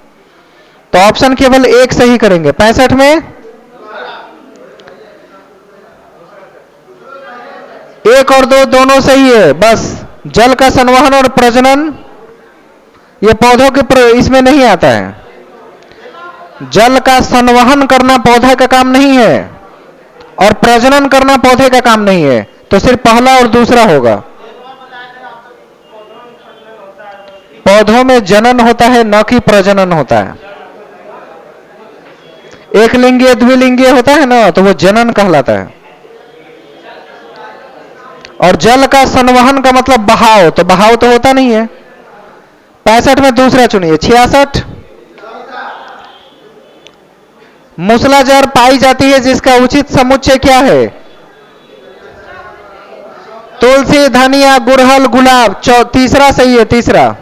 तो ऑप्शन केवल एक सही करेंगे। 65 में एक और दो दोनों सही है, बस जल का संवहन और प्रजनन ये पौधों के इसमें नहीं आता है। जल का संवहन करना पौधे का काम नहीं है और प्रजनन करना पौधे का काम नहीं है, तो सिर्फ पहला और दूसरा होगा। पौधों में जनन होता है, न कि प्रजनन होता है। एक लिंगीय द्विलिंगीय होता है ना, तो वो जनन कहलाता है। और जल का संवहन का मतलब बहाव, तो बहाव तो होता नहीं है। 65 में दूसरा चुनिए। 66 मूसलाधार पाई जाती है जिसका उचित समुच्चय क्या है? तुलसी, धनिया, गुड़हल, गुलाब। तीसरा सही है, तीसरा।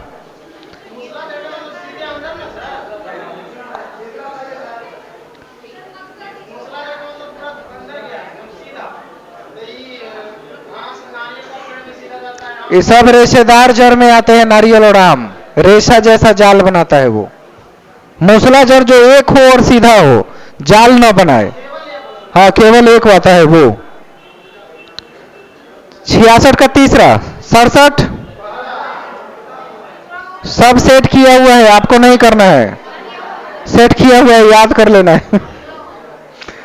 ये सब रेशेदार जड़ में आते हैं, नारियल और आम रेशा जैसा जाल बनाता है वो। मूसलाधार जो एक हो और सीधा हो, जाल न बनाए, हाँ केवल एक आता है वो। 66 का तीसरा। 67 सब सेट किया हुआ है, आपको नहीं करना है, सेट किया हुआ है, याद कर लेना है।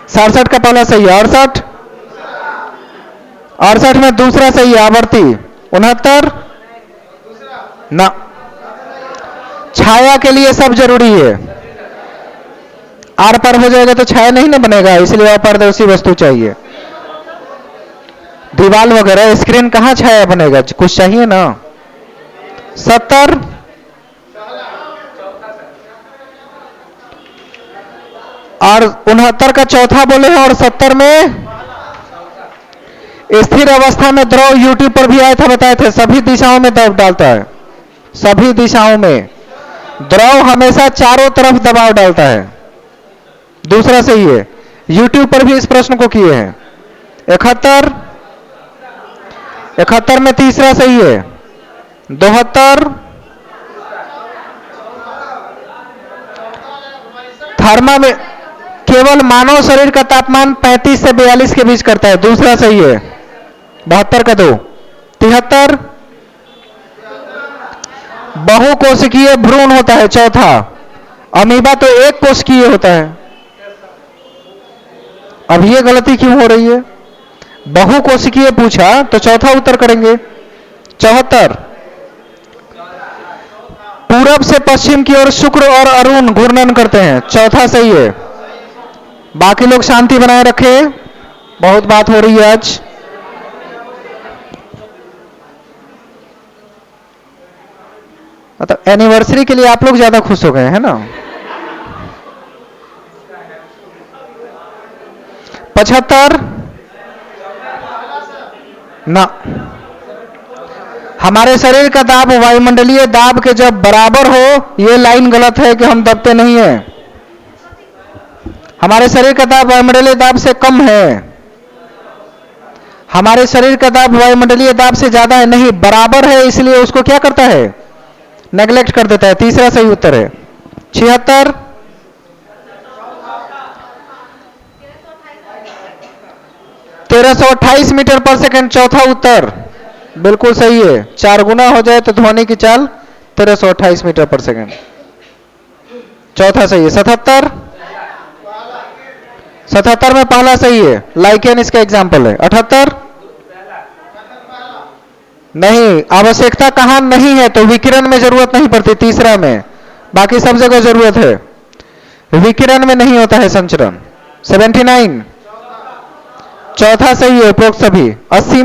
67 का पहला सही है। 68 68 में दूसरा सही है। आवर्ती 69 ना, छाया के लिए सब जरूरी है। आर पार हो जाएगा तो छाया नहीं ना बनेगा, इसलिए अपारदर्शी वस्तु चाहिए। दीवार वगैरह स्क्रीन कहां छाया बनेगा, कुछ चाहिए ना। 70 और 69 का चौथा बोले हैं, और 70 में स्थिर अवस्था में द्रव यूट्यूब पर भी आया था, बताए थे सभी दिशाओं में दबाव डालता है। सभी दिशाओं में द्रव हमेशा चारों तरफ दबाव डालता है। दूसरा सही है। यूट्यूब पर भी इस प्रश्न को किए हैं। 71 में तीसरा सही है। 72 थर्मा में केवल मानव शरीर का तापमान 35 से 42 के बीच करता है, दूसरा सही है। 72 का 2। 73 बहुकोशिकीय भ्रूण होता है, चौथा। अमीबा तो एक कोशिकीय होता है। अब ये गलती क्यों हो रही है, बहुकोशिकीय पूछा तो चौथा उत्तर करेंगे। 74 पूरब से पश्चिम की ओर शुक्र और अरुण घूर्णन करते हैं, चौथा सही है। बाकी लोग शांति बनाए रखें, बहुत बात हो रही है आज। मतलब एनिवर्सरी के लिए आप लोग ज्यादा खुश हो गए हैं ना। 75 ना, हमारे शरीर का दाब वायुमंडलीय दाब के जब बराबर हो, यह लाइन गलत है कि हम दबते नहीं है। हमारे शरीर का दाब वायुमंडलीय दाब से कम है। हमारे शरीर का दाब वायुमंडलीय दाब से ज्यादा है, नहीं बराबर है, इसलिए उसको क्या करता है, नेग्लेक्ट कर देता है। तीसरा सही उत्तर है। 76 1328 मीटर पर सेकंड, चौथा उत्तर बिल्कुल सही है। 4 गुना हो जाए तो ध्वनि की चाल 1328 मीटर पर सेकंड, चौथा सही है। 77 में पहला सही है, लाइकेन इसका एग्जाम्पल है। 78 नहीं, आवश्यकता कहां नहीं है तो विकिरण में जरूरत नहीं पड़ती, तीसरा में, बाकी सब जगह जरूरत है, विकिरण में नहीं होता है संचरण। 79 चौथा सही है, उपरोक्त सभी। 80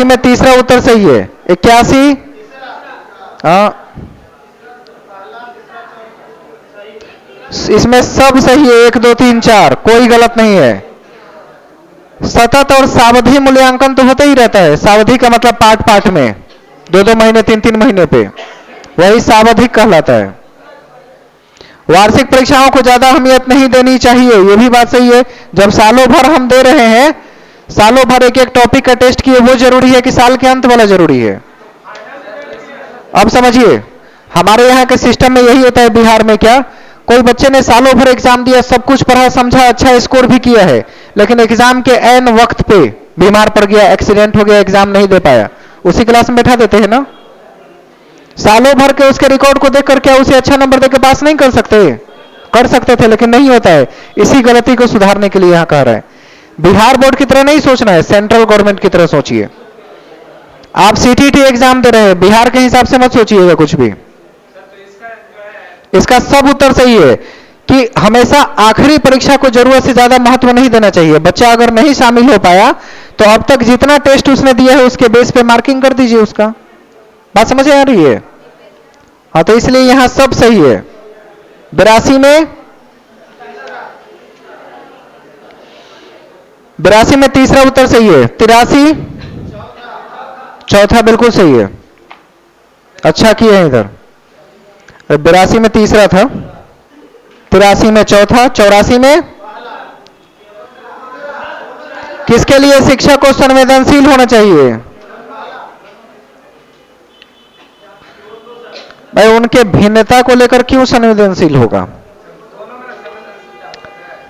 में तीसरा उत्तर सही है। 81 इसमें सब सही है, 1 2 3 4 कोई गलत नहीं है। सतत और सावधि मूल्यांकन तो होता ही रहता है। सावधि का मतलब पाठ पाठ में 2-2 महीने 3-3 महीने पे, वही सावधिक कहलाता है। वार्षिक परीक्षाओं को ज्यादा अहमियत नहीं देनी चाहिए, यह भी बात सही है। जब सालों भर हम दे रहे हैं, सालों भर एक एक टॉपिक का टेस्ट किए, वो जरूरी है कि साल के अंत वाला जरूरी है। अब समझिए, हमारे यहाँ के सिस्टम में यही होता है। बिहार में क्या, कोई बच्चे ने सालों भर एग्जाम दिया, सब कुछ पढ़ा समझा, अच्छा स्कोर भी किया है, लेकिन एग्जाम के ऐन वक्त पे बीमार पड़ गया, एक्सीडेंट हो गया, एग्जाम नहीं दे पाया, उसी क्लास में बैठा देते हैं ना। सालों भर के उसके रिकॉर्ड को देखकर क्या उसे अच्छा नंबर देकर पास नहीं कर सकते, कर सकते थे, लेकिन नहीं होता है। इसी गलती को सुधारने के लिए यहां कह रहा है। बिहार बोर्ड की तरह नहीं सोचना है, सेंट्रल गवर्नमेंट की तरह सोचिए। आप सीटीटी एग्जाम दे रहे हैं, बिहार के हिसाब से मत सोचिएगा कुछ भी। इसका सब उत्तर सही है कि हमेशा आखिरी परीक्षा को जरूरत से ज्यादा महत्व नहीं देना चाहिए। बच्चा अगर नहीं शामिल हो पाया तो अब तक जितना टेस्ट उसने दिया है उसके बेस पे मार्किंग कर दीजिए उसका। बात समझ आ रही है? हाँ, तो इसलिए यहां सब सही है। 82 में तीसरा उत्तर सही है। 83 चौथा बिल्कुल सही है, अच्छा किए हैं इधर। 82 में तीसरा था, 83 में चौथा, 84 में किसके लिए शिक्षक को संवेदनशील होना चाहिए? भाई उनके भिन्नता को लेकर क्यों संवेदनशील होगा?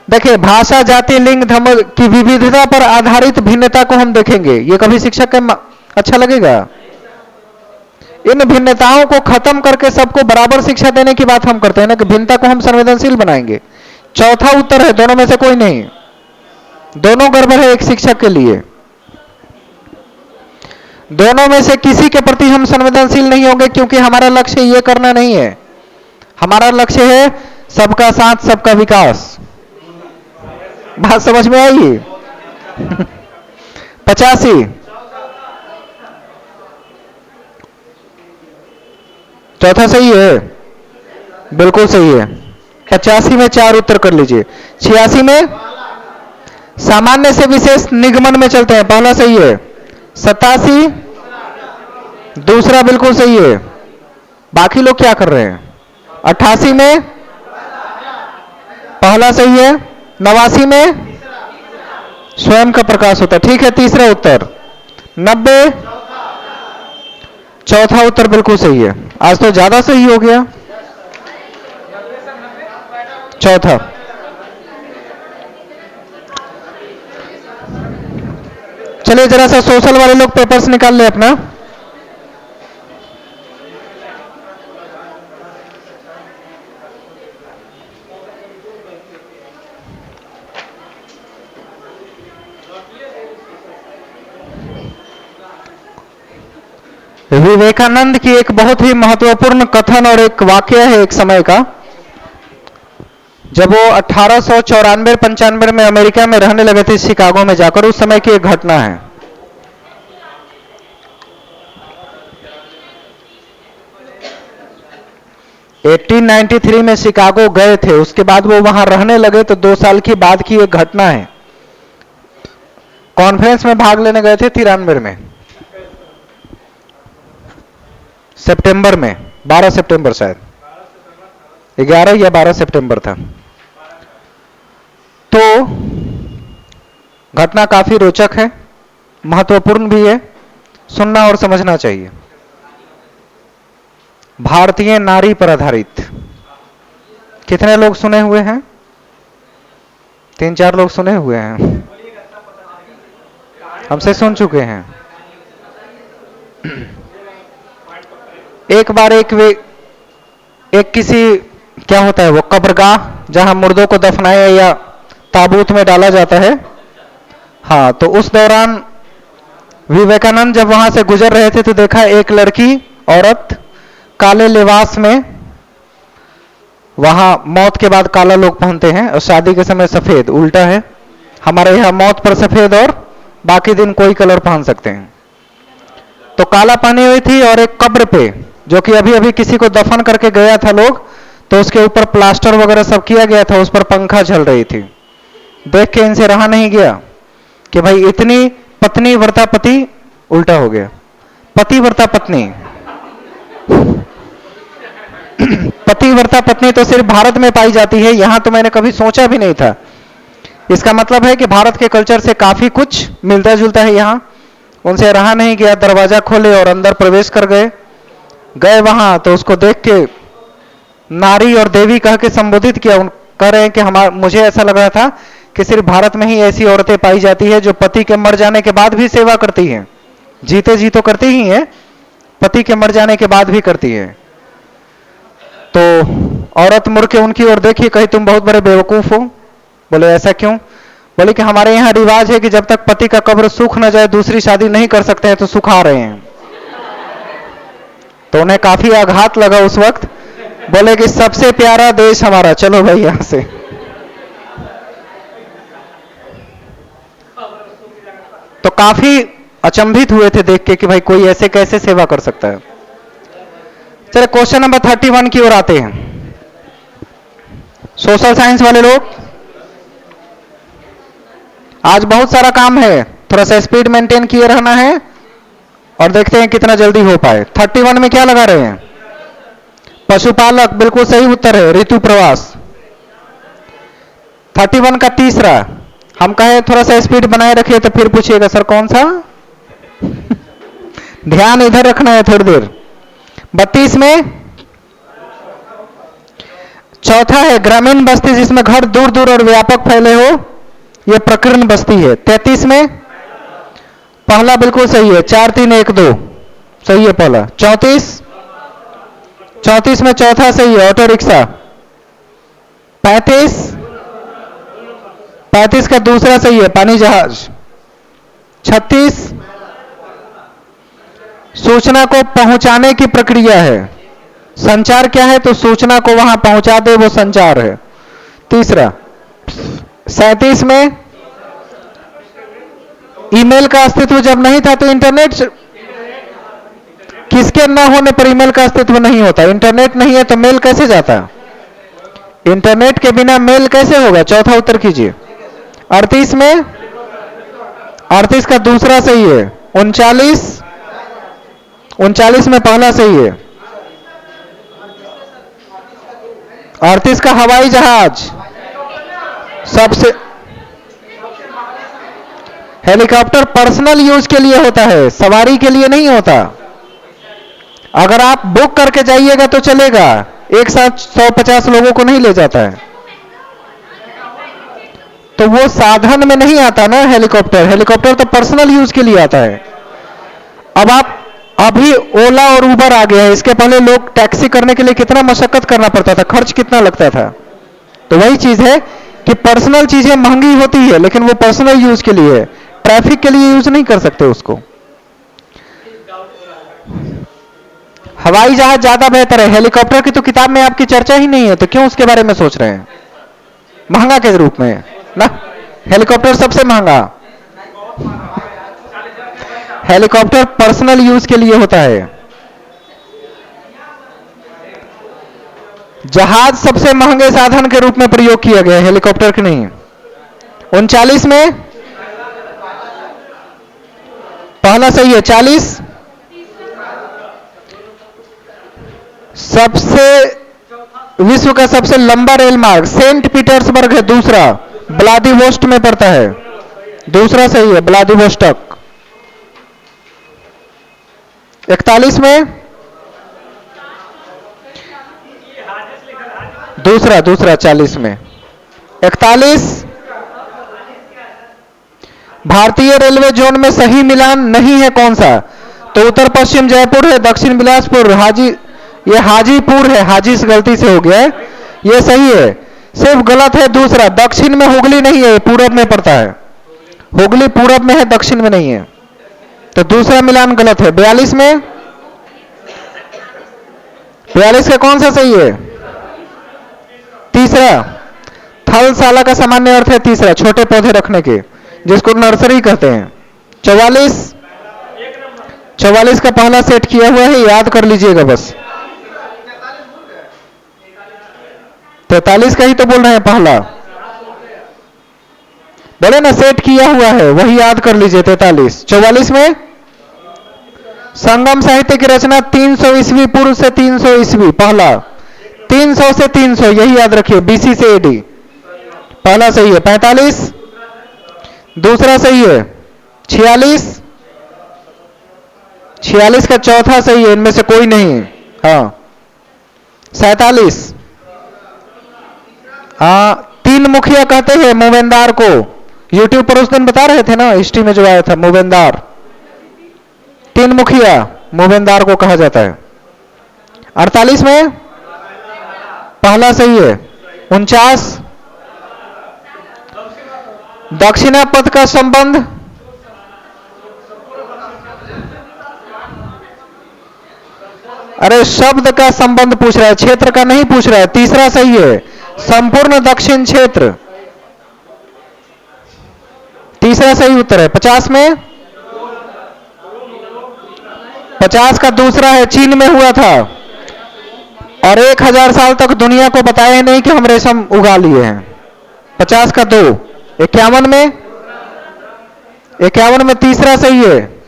देखिए, भाषा, जाति, लिंग, धर्म की विविधता पर आधारित भिन्नता को हम देखेंगे, ये कभी शिक्षक का अच्छा लगेगा? इन भिन्नताओं को खत्म करके सबको बराबर शिक्षा देने की बात हम करते हैं ना, कि भिन्नता को हम संवेदनशील बनाएंगे। चौथा उत्तर है, दोनों में से कोई नहीं, दोनों गड़बड़ है एक शिक्षक के लिए। दोनों में से किसी के प्रति हम संवेदनशील नहीं होंगे, क्योंकि हमारा लक्ष्य ये करना नहीं है। हमारा लक्ष्य है सबका साथ सबका विकास। बात समझ में आई? 85 चौथा सही है, बिल्कुल सही है। 85 में 4 उत्तर कर लीजिए। 86 में सामान्य से विशेष निगमन में चलते हैं, पहला सही है। 87 दूसरा बिल्कुल सही है। बाकी लोग क्या कर रहे हैं? 88 में पहला सही है। 89 में स्वयं का प्रकाश होता है, ठीक है, तीसरा उत्तर। 90 चौथा उत्तर बिल्कुल सही है। आज तो ज्यादा सही हो गया। चौथा चलिए जरा सा सोशल वाले लोग पेपर्स निकाल ले अपना। विवेकानंद की एक बहुत ही महत्वपूर्ण कथन और एक वाक्य है एक समय का, जब वो 1894-95 में अमेरिका में रहने लगे थे, शिकागो में जाकर, उस समय की एक घटना है। एटीन 93 में शिकागो गए थे, उसके बाद वो वहां रहने लगे, तो 2 साल की बाद की एक घटना है। कॉन्फ्रेंस में भाग लेने गए थे 93 में, सितंबर में, 12 सितंबर शायद, 11 या 12 सितंबर था। तो घटना काफी रोचक है, महत्वपूर्ण भी है, सुनना और समझना चाहिए। भारतीय नारी पर आधारित। कितने लोग सुने हुए हैं? 3-4 लोग सुने हुए हैं, हमसे सुन चुके हैं। एक बार एक किसी, क्या होता है वो, कब्रगाह, जहां मुर्दों को दफनाया या ताबूत में डाला जाता है, हाँ, तो उस दौरान विवेकानंद जब वहां से गुजर रहे थे तो देखा एक लड़की, औरत, काले लिबास में, वहां मौत के बाद काला लोग पहनते हैं और शादी के समय सफेद, उल्टा है। हमारे यहां मौत पर सफेद और बाकी दिन कोई कलर पहन सकते हैं। तो काला पहनी हुई थी और एक कब्र पे, जो कि अभी अभी किसी को दफन करके गया था लोग, तो उसके ऊपर प्लास्टर वगैरह सब किया गया था, उस पर पंखा चल रही थी। देख के इनसे रहा नहीं गया कि भाई इतनी पत्नी वर्ता पति, उल्टा हो गया, पति वर्ता पत्नी। पति वर्ता पत्नी तो सिर्फ भारत में पाई जाती है, यहां तो मैंने कभी सोचा भी नहीं था। इसका मतलब है कि भारत के कल्चर से काफी कुछ मिलता जुलता है यहाँ। उनसे रहा नहीं गया, दरवाजा खोले और अंदर प्रवेश कर गए वहां, तो उसको देख के नारी और देवी कह के संबोधित किया। कह रहे हैं कि मुझे ऐसा लग रहा था कि सिर्फ भारत में ही ऐसी औरतें पाई जाती है जो पति के मर जाने के बाद भी सेवा करती हैं। जीते जी तो करती ही हैं, पति के मर जाने के बाद भी करती है। तो औरत मुड़ के उनकी ओर देखी, कही तुम बहुत बड़े बेवकूफ हो। बोले ऐसा क्यों? बोले कि हमारे यहाँ रिवाज है कि जब तक पति का कब्र सूख न जाए दूसरी शादी नहीं कर सकते हैं, तो सुखा रहे हैं। तो उन्हें काफी आघात लगा उस वक्त। बोले कि सबसे प्यारा देश हमारा, चलो भाई यहां से। तो काफी अचंभित हुए थे देख के कि भाई कोई ऐसे कैसे सेवा कर सकता है। चलो क्वेश्चन नंबर 31 की ओर आते हैं। सोशल साइंस वाले लोग, आज बहुत सारा काम है, थोड़ा सा स्पीड मेंटेन किए रहना है और देखते हैं कितना जल्दी हो पाए। 31 में क्या लगा रहे हैं? पशुपालक, बिल्कुल सही उत्तर है, ऋतु प्रवास। 31 का तीसरा, हम कहे थोड़ा सा स्पीड बनाए रखिए तो फिर पूछिएगा सर कौन सा। ध्यान इधर रखना है थोड़ी देर। 32 में चौथा है ग्रामीण बस्ती, जिसमें घर दूर दूर और व्यापक फैले हो, यह प्रकीर्ण बस्ती है। 33 में पहला बिल्कुल सही है, 4 3 1 2 सही है पहला। 34 में चौथा सही है, ऑटो रिक्शा। 35 का दूसरा सही है, पानी जहाज। 36 सूचना को पहुंचाने की प्रक्रिया है। संचार क्या है? तो सूचना को वहां पहुंचा दे, वो संचार है। तीसरा, 37 में ईमेल का अस्तित्व जब नहीं था तो इंटरनेट, किसके न होने पर ईमेल का अस्तित्व नहीं होता? इंटरनेट नहीं है तो मेल कैसे जाता? इंटरनेट के बिना मेल कैसे होगा? चौथा उत्तर कीजिए। 38 में, 38 का दूसरा सही है। 39 में पहला सही है। 38 का हवाई जहाज सबसे, हेलीकॉप्टर पर्सनल यूज के लिए होता है, सवारी के लिए नहीं होता। अगर आप बुक करके जाइएगा तो चलेगा, एक साथ 150 लोगों को नहीं ले जाता है, तो वो साधन में नहीं आता ना हेलीकॉप्टर। हेलीकॉप्टर तो पर्सनल यूज के लिए आता है। अब आप, अभी ओला और उबर आ गया है, इसके पहले लोग टैक्सी करने के लिए कितना मशक्कत करना पड़ता था, खर्च कितना लगता था। तो वही चीज है कि पर्सनल चीजें महंगी होती है, लेकिन वो पर्सनल यूज के लिए है, ट्रैफिक के लिए यूज नहीं कर सकते उसको। हवाई जहाज ज्यादा बेहतर है। हेलीकॉप्टर की तो किताब में आपकी चर्चा ही नहीं है, तो क्यों उसके बारे में सोच रहे हैं? महंगा के रूप में ना, हेलीकॉप्टर सबसे महंगा। हेलीकॉप्टर पर्सनल यूज के लिए होता है। जहाज सबसे महंगे साधन के रूप में प्रयोग किया गया है, हेलीकॉप्टर के नहीं। 39 में पहला सही है। 40 सबसे, विश्व का सबसे लंबा रेल मार्ग सेंट पीटर्सबर्ग है, दूसरा व्लादिवोस्टोक में पड़ता है, दूसरा सही है, व्लादिवोस्टोक। 41 में दूसरा 40 में 41 भारतीय रेलवे जोन में सही मिलान नहीं है कौन सा? तो उत्तर पश्चिम जयपुर है, दक्षिण बिलासपुर, ये हाजीपुर है, हाजी से गलती से हो गया है, ये सही है। सिर्फ गलत है दूसरा, दक्षिण में हुगली नहीं है, पूरब में पड़ता है। हुगली पूरब में है, दक्षिण में नहीं है, तो दूसरा मिलान गलत है। 42 में, 42 का कौन सा सही है? तीसरा, थलशाला का सामान्य अर्थ है तीसरा, छोटे पौधे रखने के, जिसको नर्सरी कहते हैं। 44 का पहला सेट किया हुआ है, याद कर लीजिएगा बस। 43 का ही तो बोल रहे हैं पहला, बोले ना सेट किया हुआ है, वही याद कर लीजिए 43। 44 में संगम साहित्य की रचना 300 ईस्वी पूर्व से 300 ईस्वी, पहला 300 से 300, यही याद रखिए, बीसी से एडी, पहला सही है। 45 दूसरा सही है। 46 का चौथा सही है, इनमें से कोई नहीं। हाँ 47, हाँ, तीन मुखिया कहते हैं मूवेंदार को, यूट्यूब पर उस दिन बता रहे थे ना, हिस्ट्री में जो आया था मूवेंदार, तीन मुखिया मूवेंदार को कहा जाता है। 48 में पहला सही है। 49 दक्षिणा पथ का संबंध, अरे शब्द का संबंध पूछ रहा है, क्षेत्र का नहीं पूछ रहा है। तीसरा सही है, संपूर्ण दक्षिण क्षेत्र, तीसरा सही उत्तर है। 50 में 50 का दूसरा है, चीन में हुआ था, और 1000 साल तक दुनिया को बताया नहीं कि हम रेशम उगा लिए हैं। 50 का 2। 51 में तीसरा सही है।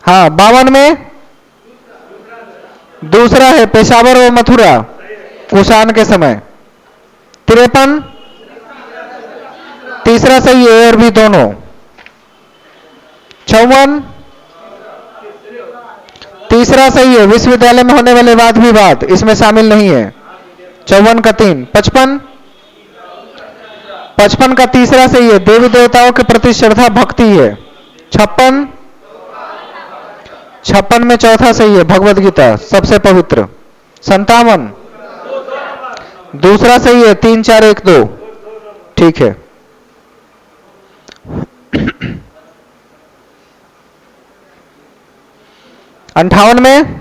हाँ 52 में दूसरा है, पेशावर और मथुरा कुषाण के समय। 53 तीसरा सही है, और भी दोनों। 54 तीसरा सही है, विश्वविद्यालय में होने वाले वाद विवाद इसमें शामिल नहीं है। 54 का 3। 55 का तीसरा सही है, देवी देवताओं के प्रति श्रद्धा भक्ति है। 56 में चौथा सही है, भगवत गीता सबसे पवित्र। 57 दूसरा सही है, 3 4 1 2, ठीक है। 58 में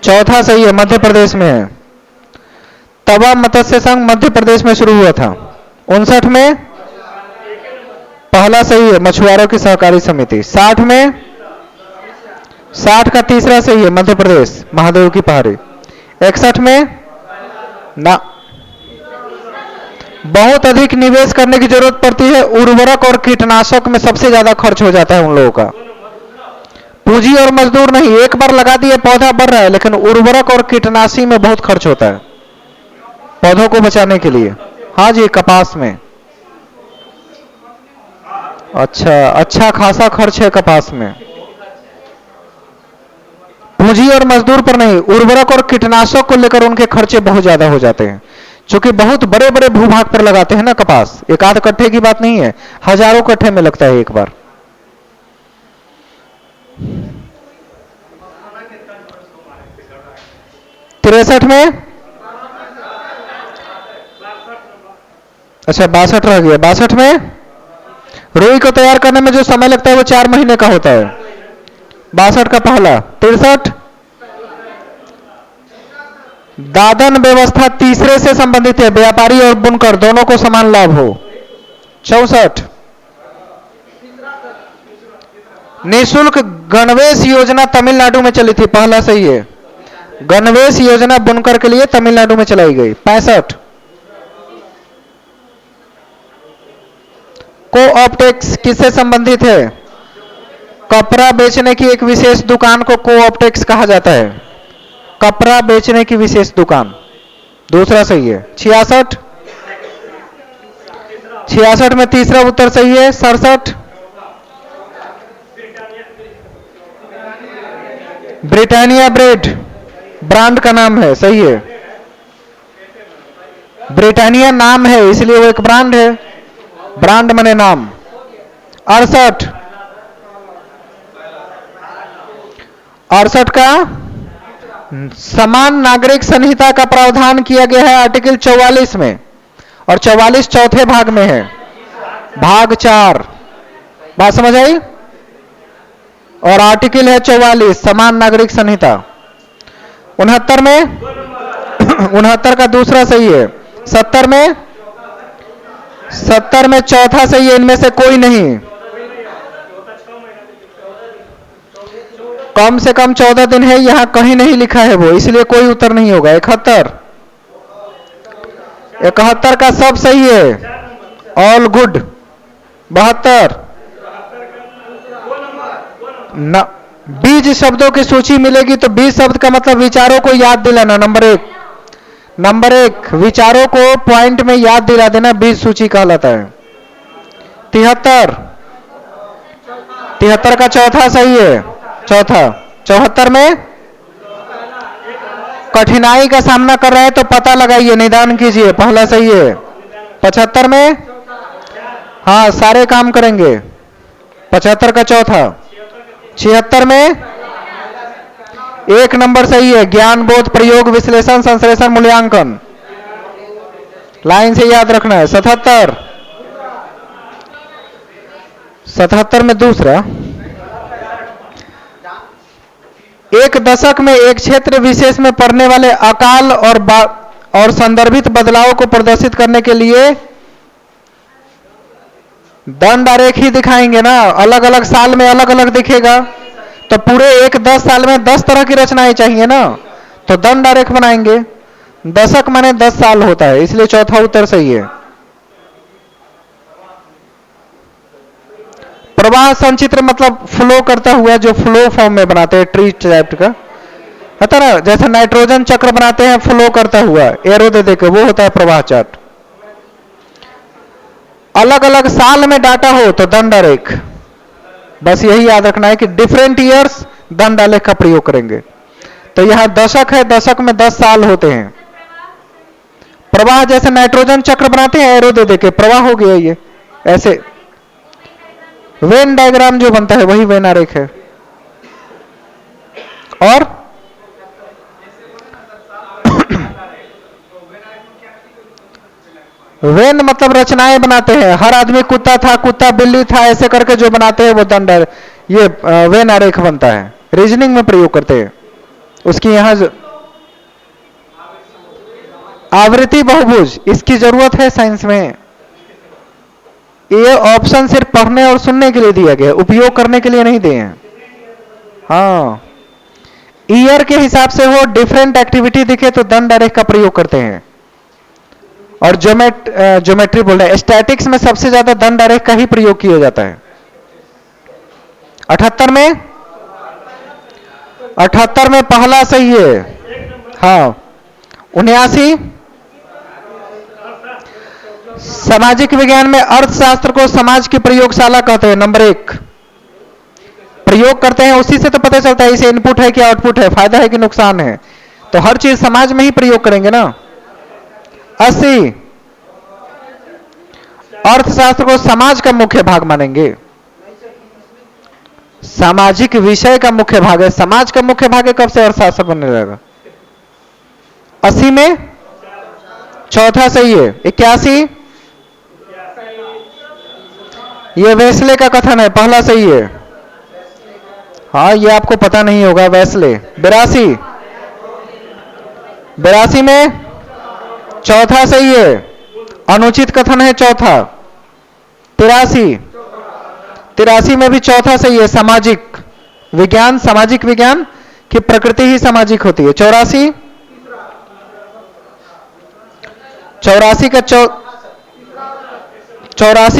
चौथा सही है, मध्य प्रदेश में है। तवा मत्स्य संघ मध्य प्रदेश में शुरू हुआ था। 59 में पहला सही है, मछुआरों की सहकारी समिति। 60 में 60 का तीसरा सही है, मध्य प्रदेश, महादेव की पहाड़ी। 61 में ना, बहुत अधिक निवेश करने की जरूरत पड़ती है। उर्वरक और कीटनाशक में सबसे ज्यादा खर्च हो जाता है उन लोगों का। पूंजी और मजदूर नहीं, एक बार लगा दिए पौधा बढ़ रहा है, लेकिन उर्वरक और कीटनाशी में बहुत खर्च होता है पौधों को बचाने के लिए। हाँ जी, कपास में अच्छा खासा खर्च है कपास में। पूंजी और मजदूर पर नहीं, उर्वरक और कीटनाशक को लेकर उनके खर्चे बहुत ज्यादा हो जाते हैं, क्योंकि बहुत बड़े बड़े भूभाग पर लगाते हैं ना कपास। एक आध कट्ठे की बात नहीं है, हजारों कट्ठे में लगता है एक बार। तिरसठ में अच्छा 62 रह गया। 62 में रुई को तैयार करने में जो समय लगता है वो 4 महीने का होता है। 62 का पहला। 63 दादन व्यवस्था तीसरे से संबंधित है, व्यापारी और बुनकर दोनों को समान लाभ हो। 64 निःशुल्क गणवेश योजना तमिलनाडु में चली थी, पहला सही है। गणवेश योजना बुनकर के लिए तमिलनाडु में चलाई गई। 65 कोऑप्टेक्स किससे संबंधित है? कपड़ा बेचने की एक विशेष दुकान को कोऑप्टेक्स कहा जाता है। कपड़ा बेचने की विशेष दुकान, दूसरा सही है। 66 में तीसरा उत्तर सही है। 67 ब्रिटानिया ब्रेड ब्रांड का नाम है, सही है। ब्रिटानिया नाम है इसलिए वो एक ब्रांड है, ब्रांड माने नाम। 68 का समान नागरिक संहिता का प्रावधान किया गया है आर्टिकल 44 में, और 44 चौथे भाग में है, भाग 4। बात समझ आई? और आर्टिकल है 44 समान नागरिक संहिता। 69 में 69 का दूसरा सही है। 70 में चौथा सही है, इनमें से कोई नहीं। कम से कम 14 दिन है, यहां कहीं नहीं लिखा है वो, इसलिए कोई उत्तर नहीं होगा। 71 का सब सही है, ऑल गुड। 72 न, बीज शब्दों की सूची मिलेगी तो बीज शब्द का मतलब विचारों को याद दिलाना। नंबर एक विचारों को पॉइंट में याद दिला देना बीज सूची कहलाता है। 73 का चौथा सही है, चौथा। 74 में कठिनाई का सामना कर रहे हैं तो पता लगाइए, निदान कीजिए, पहला सही है। 75 में हाँ सारे काम करेंगे, 75 का चौथा। 76 में एक नंबर सही है, ज्ञान बोध प्रयोग विश्लेषण संश्लेषण मूल्यांकन, लाइन से याद रखना है। 77 में दूसरा। एक दशक में एक क्षेत्र विशेष में पड़ने वाले अकाल और संदर्भित बदलाव को प्रदर्शित करने के लिए दंड आरेख ही दिखाएंगे ना, अलग अलग साल में अलग अलग दिखेगा, तो पूरे एक 10 साल में 10 तरह की रचनाएं चाहिए ना, तो दंड आरेख बनाएंगे। दशक माने 10 साल होता है, इसलिए चौथा उत्तर सही है। प्रवाह संचित्र मतलब फ्लो करता हुआ, जो फ्लो फॉर्म में बनाते हैं, ट्री टाइप का होता ना, जैसे नाइट्रोजन चक्र बनाते हैं फ्लो करता हुआ, एरो दे देकर, वो होता है प्रवाह चार्ट। अलग अलग साल में डाटा हो तो दंड आरेख, बस यही याद रखना है कि डिफरेंट ईयर्स दंड आलेख का प्रयोग करेंगे। तो यहां दशक है, दशक में 10 साल होते हैं। प्रवाह जैसे नाइट्रोजन चक्र बनाते हैं एरो दे देके, प्रवाह हो गया ये। ऐसे वेन डायग्राम जो बनता है वही वेन आरेख है। और वेन मतलब रचनाएं बनाते हैं, हर आदमी कुत्ता था, कुत्ता बिल्ली था, ऐसे करके जो बनाते हैं वो दंड, ये वेन आरेख बनता है। रीजनिंग में प्रयोग करते हैं। उसकी यहां आवृत्ति बहुभुज, इसकी जरूरत है साइंस में। ये ऑप्शन सिर्फ पढ़ने और सुनने के लिए दिया गया है, उपयोग करने के लिए नहीं दिए हैं। हाँ, ईयर के हिसाब से हो, डिफरेंट एक्टिविटी दिखे तो दंड आरेख का प्रयोग करते हैं। और ज्योमेट्री बोल रहे हैं, स्टैटिक्स में सबसे ज्यादा दंड आरेख का ही प्रयोग किया जाता है। 78 में पहला सही है। हाँ, 79 सामाजिक विज्ञान में अर्थशास्त्र को समाज की प्रयोगशाला कहते हैं। नंबर 1 प्रयोग करते हैं, उसी से तो पता चलता है इसे इनपुट है कि आउटपुट है, फायदा है कि नुकसान है। तो हर चीज समाज में ही प्रयोग करेंगे ना। 80 अर्थशास्त्र को समाज का मुख्य भाग मानेंगे। सामाजिक विषय का मुख्य भाग है, समाज का मुख्य भाग है, कब से अर्थशास्त्र बनने लगेगा। 80 में चौथा सही है। 81 ये वेस्ले का कथन है, पहला सही है। हाँ, ये आपको पता नहीं होगा, वेस्ले। 82 में चौथा सही है, अनुचित कथन है चौथा। 83 में भी चौथा सही है, सामाजिक विज्ञान, सामाजिक विज्ञान की प्रकृति ही सामाजिक होती है। 84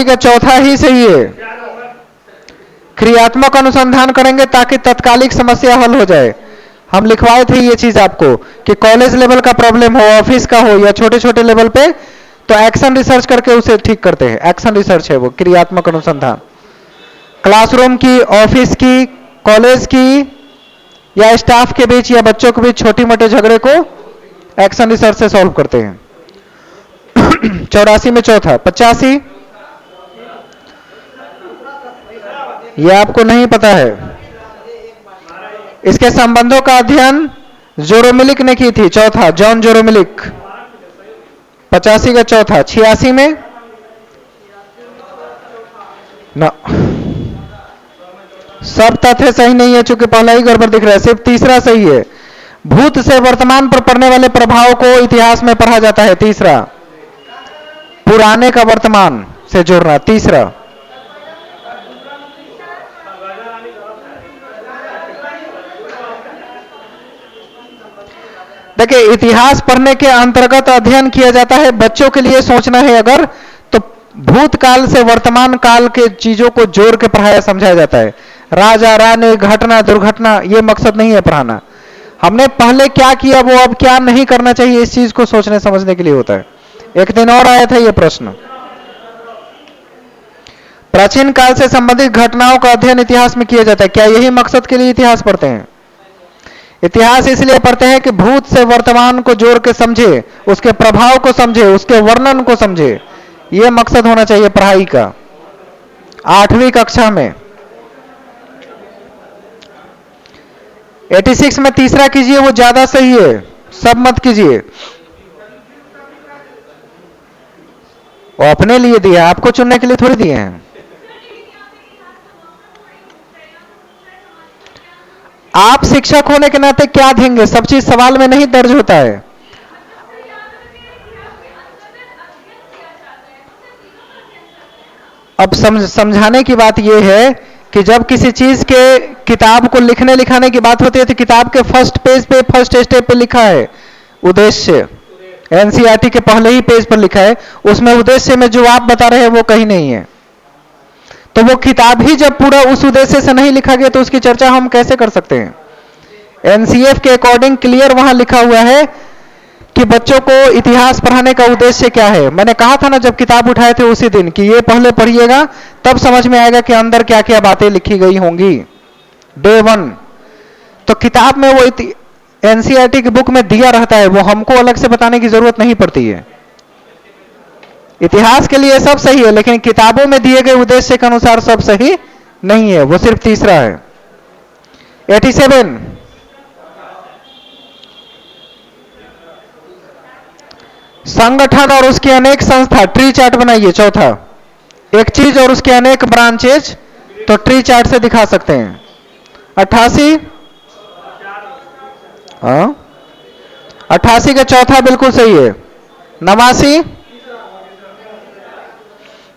का चौथा ही सही है। क्रियात्मक अनुसंधान करेंगे ताकि तत्कालिक समस्या हल हो जाए। हम लिखवाए थे ये चीज आपको कि कॉलेज लेवल का प्रॉब्लम हो, ऑफिस का हो, या छोटे छोटे लेवल पे, तो एक्शन रिसर्च करके उसे ठीक करते हैं। एक्शन रिसर्च है वो, क्रियात्मक अनुसंधान। क्लासरूम की, ऑफिस की, कॉलेज की, या स्टाफ के बीच या बच्चों के बीच छोटी मोटे झगड़े को एक्शन रिसर्च से सॉल्व करते हैं। 84 में चौथा। 85 ये आपको नहीं पता है। इसके संबंधों का अध्ययन जोरोमिलिक ने की थी, चौथा, जॉन जोरोमिलिक। 85 का चौथा। 86 में ना, सब तथ्य सही नहीं है, चूंकि पहला ही गड़बड़ दिख रहा है, सिर्फ तीसरा सही है। भूत से वर्तमान पर पड़ने वाले प्रभाव को इतिहास में पढ़ा जाता है। तीसरा, पुराने का वर्तमान से जोड़ना। तीसरा, देखिए, इतिहास पढ़ने के अंतर्गत अध्ययन किया जाता है। बच्चों के लिए सोचना है अगर, तो भूतकाल से वर्तमान काल के चीजों को जोड़ के पढ़ाया समझाया जाता है। राजा रानी, घटना दुर्घटना, ये मकसद नहीं है पढ़ाना। हमने पहले क्या किया, वो अब क्या नहीं करना चाहिए, इस चीज को सोचने समझने के लिए होता है। एक दिन और आया था ये प्रश्न। प्राचीन काल से संबंधित घटनाओं का अध्ययन इतिहास में किया जाता है। क्या यही मकसद के लिए इतिहास पढ़ते हैं? इतिहास इसलिए पढ़ते हैं कि भूत से वर्तमान को जोड़ के समझे, उसके प्रभाव को समझे, उसके वर्णन को समझे। यह मकसद होना चाहिए पढ़ाई का। 8वीं कक्षा में 86 में तीसरा कीजिए, वो ज्यादा सही है, सब मत कीजिए। वो अपने लिए दिए, आपको चुनने के लिए थोड़ी दिए हैं। आप शिक्षक होने के नाते क्या देंगे, सब चीज सवाल में नहीं दर्ज होता है। अब समझाने की बात यह है कि जब किसी चीज के किताब को लिखने लिखाने की बात होती है तो किताब के फर्स्ट पेज पे, फर्स्ट स्टेप पे लिखा है उद्देश्य। एनसीईआरटी के पहले ही पेज पर लिखा है, उसमें उद्देश्य में जो आप बता रहे हैं वो कहीं नहीं है। तो वो किताब ही जब पूरा उस उद्देश्य से नहीं लिखा गया तो उसकी चर्चा हम कैसे कर सकते हैं? एनसीएफ के अकॉर्डिंग क्लियर वहां लिखा हुआ है कि बच्चों को इतिहास पढ़ाने का उद्देश्य क्या है। मैंने कहा था ना जब किताब उठाए थे उसी दिन कि ये पहले पढ़िएगा, तब समझ में आएगा कि अंदर क्या क्या बातें लिखी गई होंगी। डे 1 तो किताब में वो एनसीईआरटी की बुक में दिया रहता है, वो हमको अलग से बताने की जरूरत नहीं पड़ती है। इतिहास के लिए सब सही है, लेकिन किताबों में दिए गए उद्देश्य के अनुसार सब सही नहीं है, वो सिर्फ तीसरा है। 87 संगठन और उसकी अनेक संस्था, ट्री चार्ट बनाइए। चौथा, एक चीज और उसके अनेक ब्रांचेज, तो ट्री चार्ट से दिखा सकते हैं। 88 हाँ 88 का चौथा बिल्कुल सही है। 89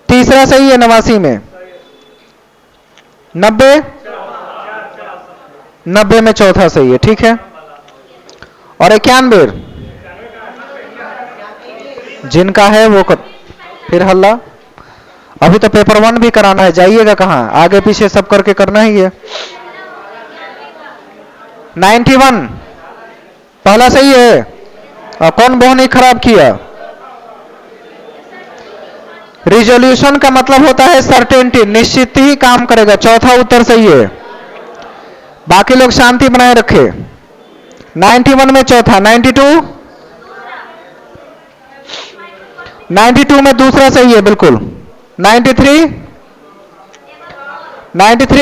तीसरा सही है। 89 में 90 90 में चौथा सही है। ठीक है। और 91 जिनका है वो फिर हल्ला। अभी तो पेपर 1 भी कराना है, जाइएगा कहाँ, आगे पीछे सब करके करना ही है। 91 पहला सही है। और कौन बहुत नहीं खराब किया। रिजोल्यूशन का मतलब होता है सर्टेनिटी, निश्चित ही काम करेगा। चौथा उत्तर सही है। बाकी लोग शांति बनाए रखे। 91 में चौथा। 92 में दूसरा सही है बिल्कुल। 93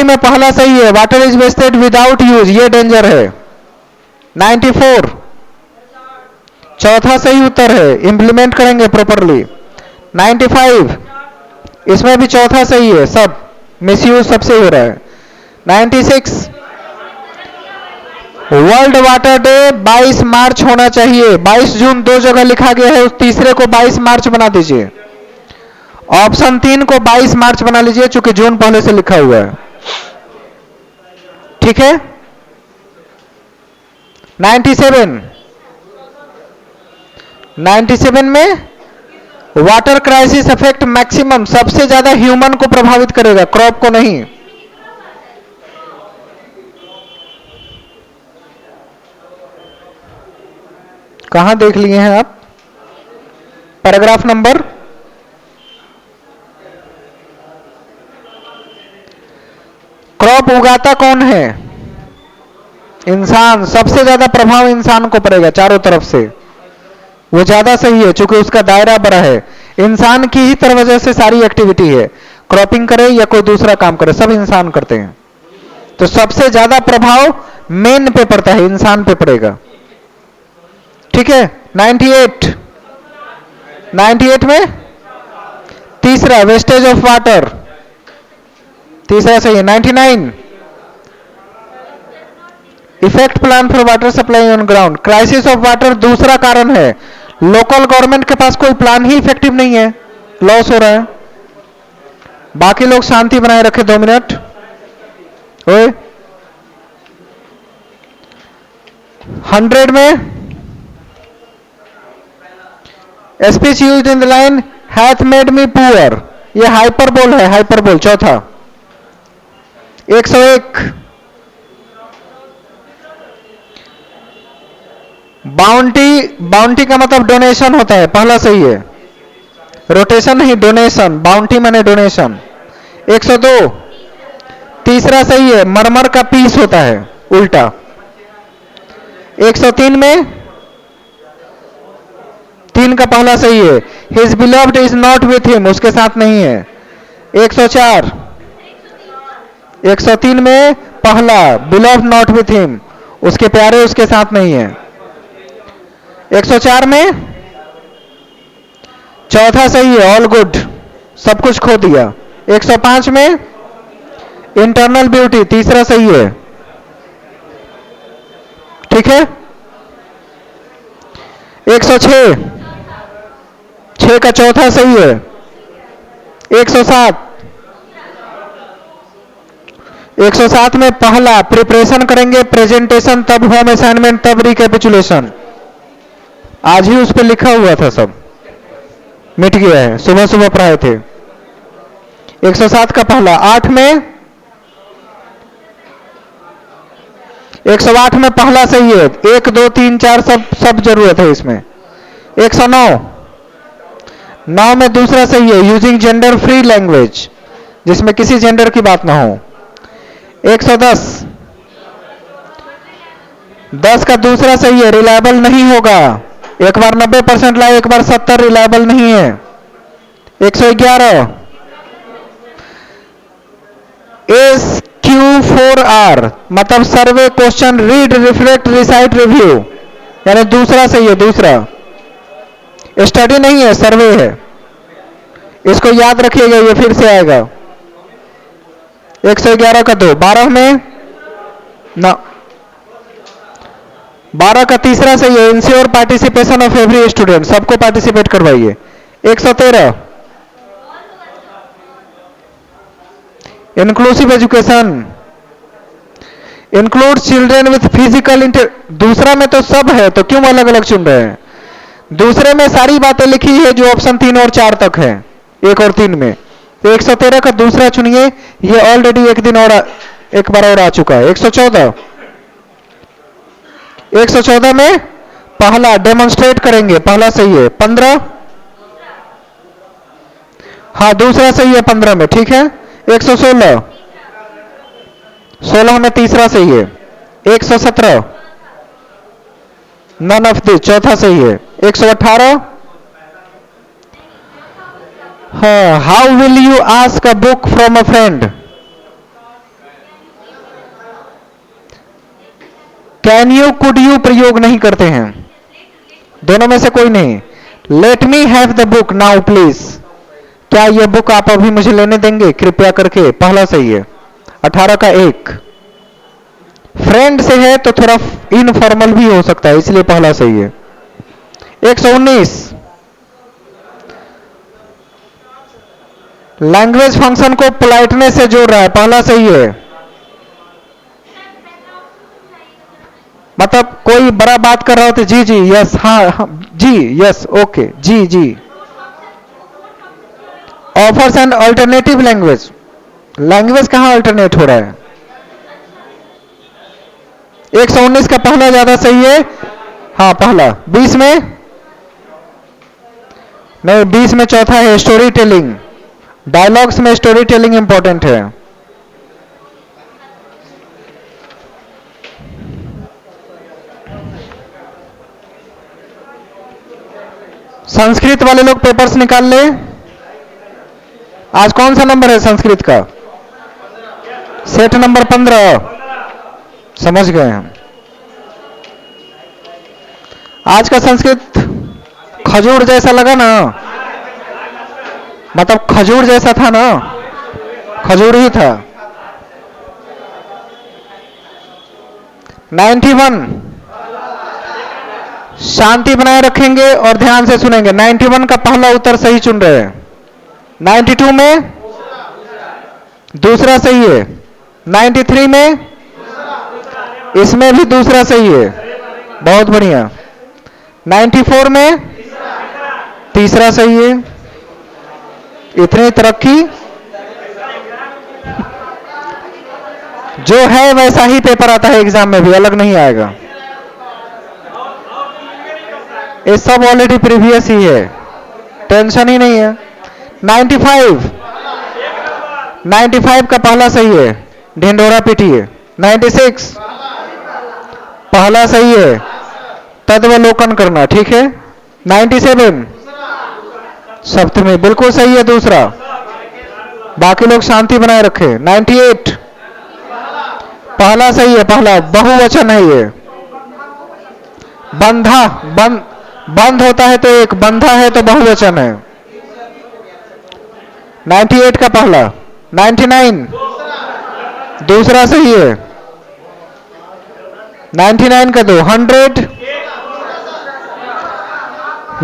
में पहला सही है। Water is wasted without use, ये डेंजर है। 94 चौथा सही उत्तर है, इंप्लीमेंट करेंगे प्रॉपरली। 95 इसमें भी चौथा सही है, सब मिसयूज सबसे हो रहा है। 96 वर्ल्ड वाटर डे 22 मार्च होना चाहिए। 22 जून दो जगह लिखा गया है, उस तीसरे को 22 मार्च बना दीजिए। ऑप्शन 3 को 22 मार्च बना लीजिए, चूंकि जून पहले से लिखा हुआ है। ठीक है। 97 में वाटर क्राइसिस अफेक्ट मैक्सिमम, सबसे ज्यादा ह्यूमन को प्रभावित करेगा, क्रॉप को नहीं। कहां देख लिए हैं आप? पैराग्राफ नंबर क्रॉप उगाता कौन है? इंसान। सबसे ज्यादा प्रभाव इंसान को पड़ेगा चारों तरफ से, वो ज्यादा सही है क्योंकि उसका दायरा बड़ा है। इंसान की ही तरह वजह से सारी एक्टिविटी है, क्रॉपिंग करे या कोई दूसरा काम करे, सब इंसान करते हैं। तो सबसे ज्यादा प्रभाव मेन पे पड़ता है, इंसान पे पड़ेगा। ठीक है। 98 में तीसरा वेस्टेज ऑफ वाटर, तीसरा सही है। 99 effect plan for water supply on ground, crisis of water दूसरा कारण है। लोकल गवर्नमेंट के पास कोई प्लान ही इफेक्टिव नहीं है, लॉस हो रहा है। बाकी लोग शांति बनाए रखे। 2 मिनट। ओए 100 में speech used in the line hath made me poor, ये हाइपरबोल है, हाइपरबोल चौथा। 101 बाउंटी का मतलब डोनेशन होता है, पहला सही है। रोटेशन नहीं, डोनेशन, बाउंटी माने डोनेशन। 102 तीसरा सही है, मरमर का पीस होता है, उल्टा। 103 में 3 का पहला सही है, his beloved is not with him, उसके साथ नहीं है। 104 103 में पहला बिलव्ड नॉट विथ हिम, उसके प्यारे उसके साथ नहीं है। 104 में चौथा सही है, ऑल गुड, सब कुछ खो दिया। 105 में इंटरनल ब्यूटी, तीसरा सही है। ठीक है। 106 6 का चौथा सही है। 107 में पहला प्रिपरेशन करेंगे, प्रेजेंटेशन, तब होम असाइनमेंट, तब रिकैपिचुलेशन। आज ही उस पर लिखा हुआ था, सब मिट गया है, सुबह सुबह पढ़ाए थे। 107 का पहला। 8 में 108 में पहला सही है, 1 2 3 4 सब जरूरत है इसमें। 109 में दूसरा सही है, यूजिंग जेंडर फ्री लैंग्वेज, जिसमें किसी जेंडर की बात ना हो। 10 का दूसरा सही है, रिलायबल नहीं होगा, एक बार 90% लाए, एक बार 70, रिलायबल नहीं है। 111 SQ4R मतलब survey, question, read, reflect, recite, review, यानी दूसरा सही है। दूसरा स्टडी नहीं है, सर्वे है, इसको याद रखिएगा, ये फिर से आएगा। 111 का 2। 12 में ना, 12 का तीसरा सही है, ensure participation of every student, सबको पार्टिसिपेट करवाइए। 113 inclusive education, include children with physical दूसरा में तो सब है, तो क्यों अलग अलग चुन रहे हैं? दूसरे में सारी बातें लिखी है जो ऑप्शन 3 और 4 तक है, 1 और 3 में। तो 113 का दूसरा चुनिए, ये ऑलरेडी एक दिन और एक बार और आ चुका है। 114 में पहला डेमोन्स्ट्रेट करेंगे, पहला सही है। 15 हाँ दूसरा सही है 15 में, ठीक है। 116 16 में तीसरा सही है। 117 नन ऑफ दिस, चौथा सही है। 118 हाँ how will you ask a book from a friend, can you could you प्रयोग नहीं करते हैं, दोनों में से कोई नहीं। Let me have the book now please, क्या यह बुक आप अभी मुझे लेने देंगे कृपया करके, पहला सही है। 18 का 1 फ्रेंड से है तो थोड़ा इनफॉर्मल भी हो सकता है, इसलिए पहला सही है। 119 लैंग्वेज फंक्शन को पोलाइटनेस से जोड़ रहा है, पहला सही है। मतलब कोई बड़ा बात कर रहा हो तो जी जी यस, हाँ जी यस ओके जी जी। Offers and alternative language, language कहां अल्टरनेट हो रहा है? 119 का पहला ज्यादा सही है, हाँ पहला। 20 में नहीं, 20 में चौथा है स्टोरी टेलिंग, डायलॉग्स में स्टोरी टेलिंग इंपॉर्टेंट है। संस्कृत वाले लोग पेपर्स निकाल ले। आज कौन सा नंबर है संस्कृत का? सेट नंबर 15, समझ गए हम। आज का संस्कृत खजूर जैसा लगा ना, मतलब खजूर जैसा था ना, खजूर ही था। 91 शांति बनाए रखेंगे और ध्यान से सुनेंगे। 91 का पहला उत्तर सही चुन रहे हैं। 92 में दूसरा सही है। 93 में इसमें भी दूसरा सही है, बहुत बढ़िया। 94 में तीसरा सही है। इतनी तरक्की, जो है वैसा ही पेपर आता है एग्जाम में भी, अलग नहीं आएगा। ये सब ऑलरेडी प्रीवियस ही है, टेंशन ही नहीं है। 95 का पहला सही है, ढिंडोरा पीटिए। 96 पहला सही है, तद्वलोकन करना, ठीक है। 97 सप्तमी बिल्कुल सही है, दूसरा। बाकी लोग शांति बनाए रखे। 98 पहला सही है, पहला बहुवचन है ये। बंधा बंध होता है तो एक, बंधा है तो बहुवचन है। 98 का पहला। 99 दूसरा सही है। 99 का 2। 100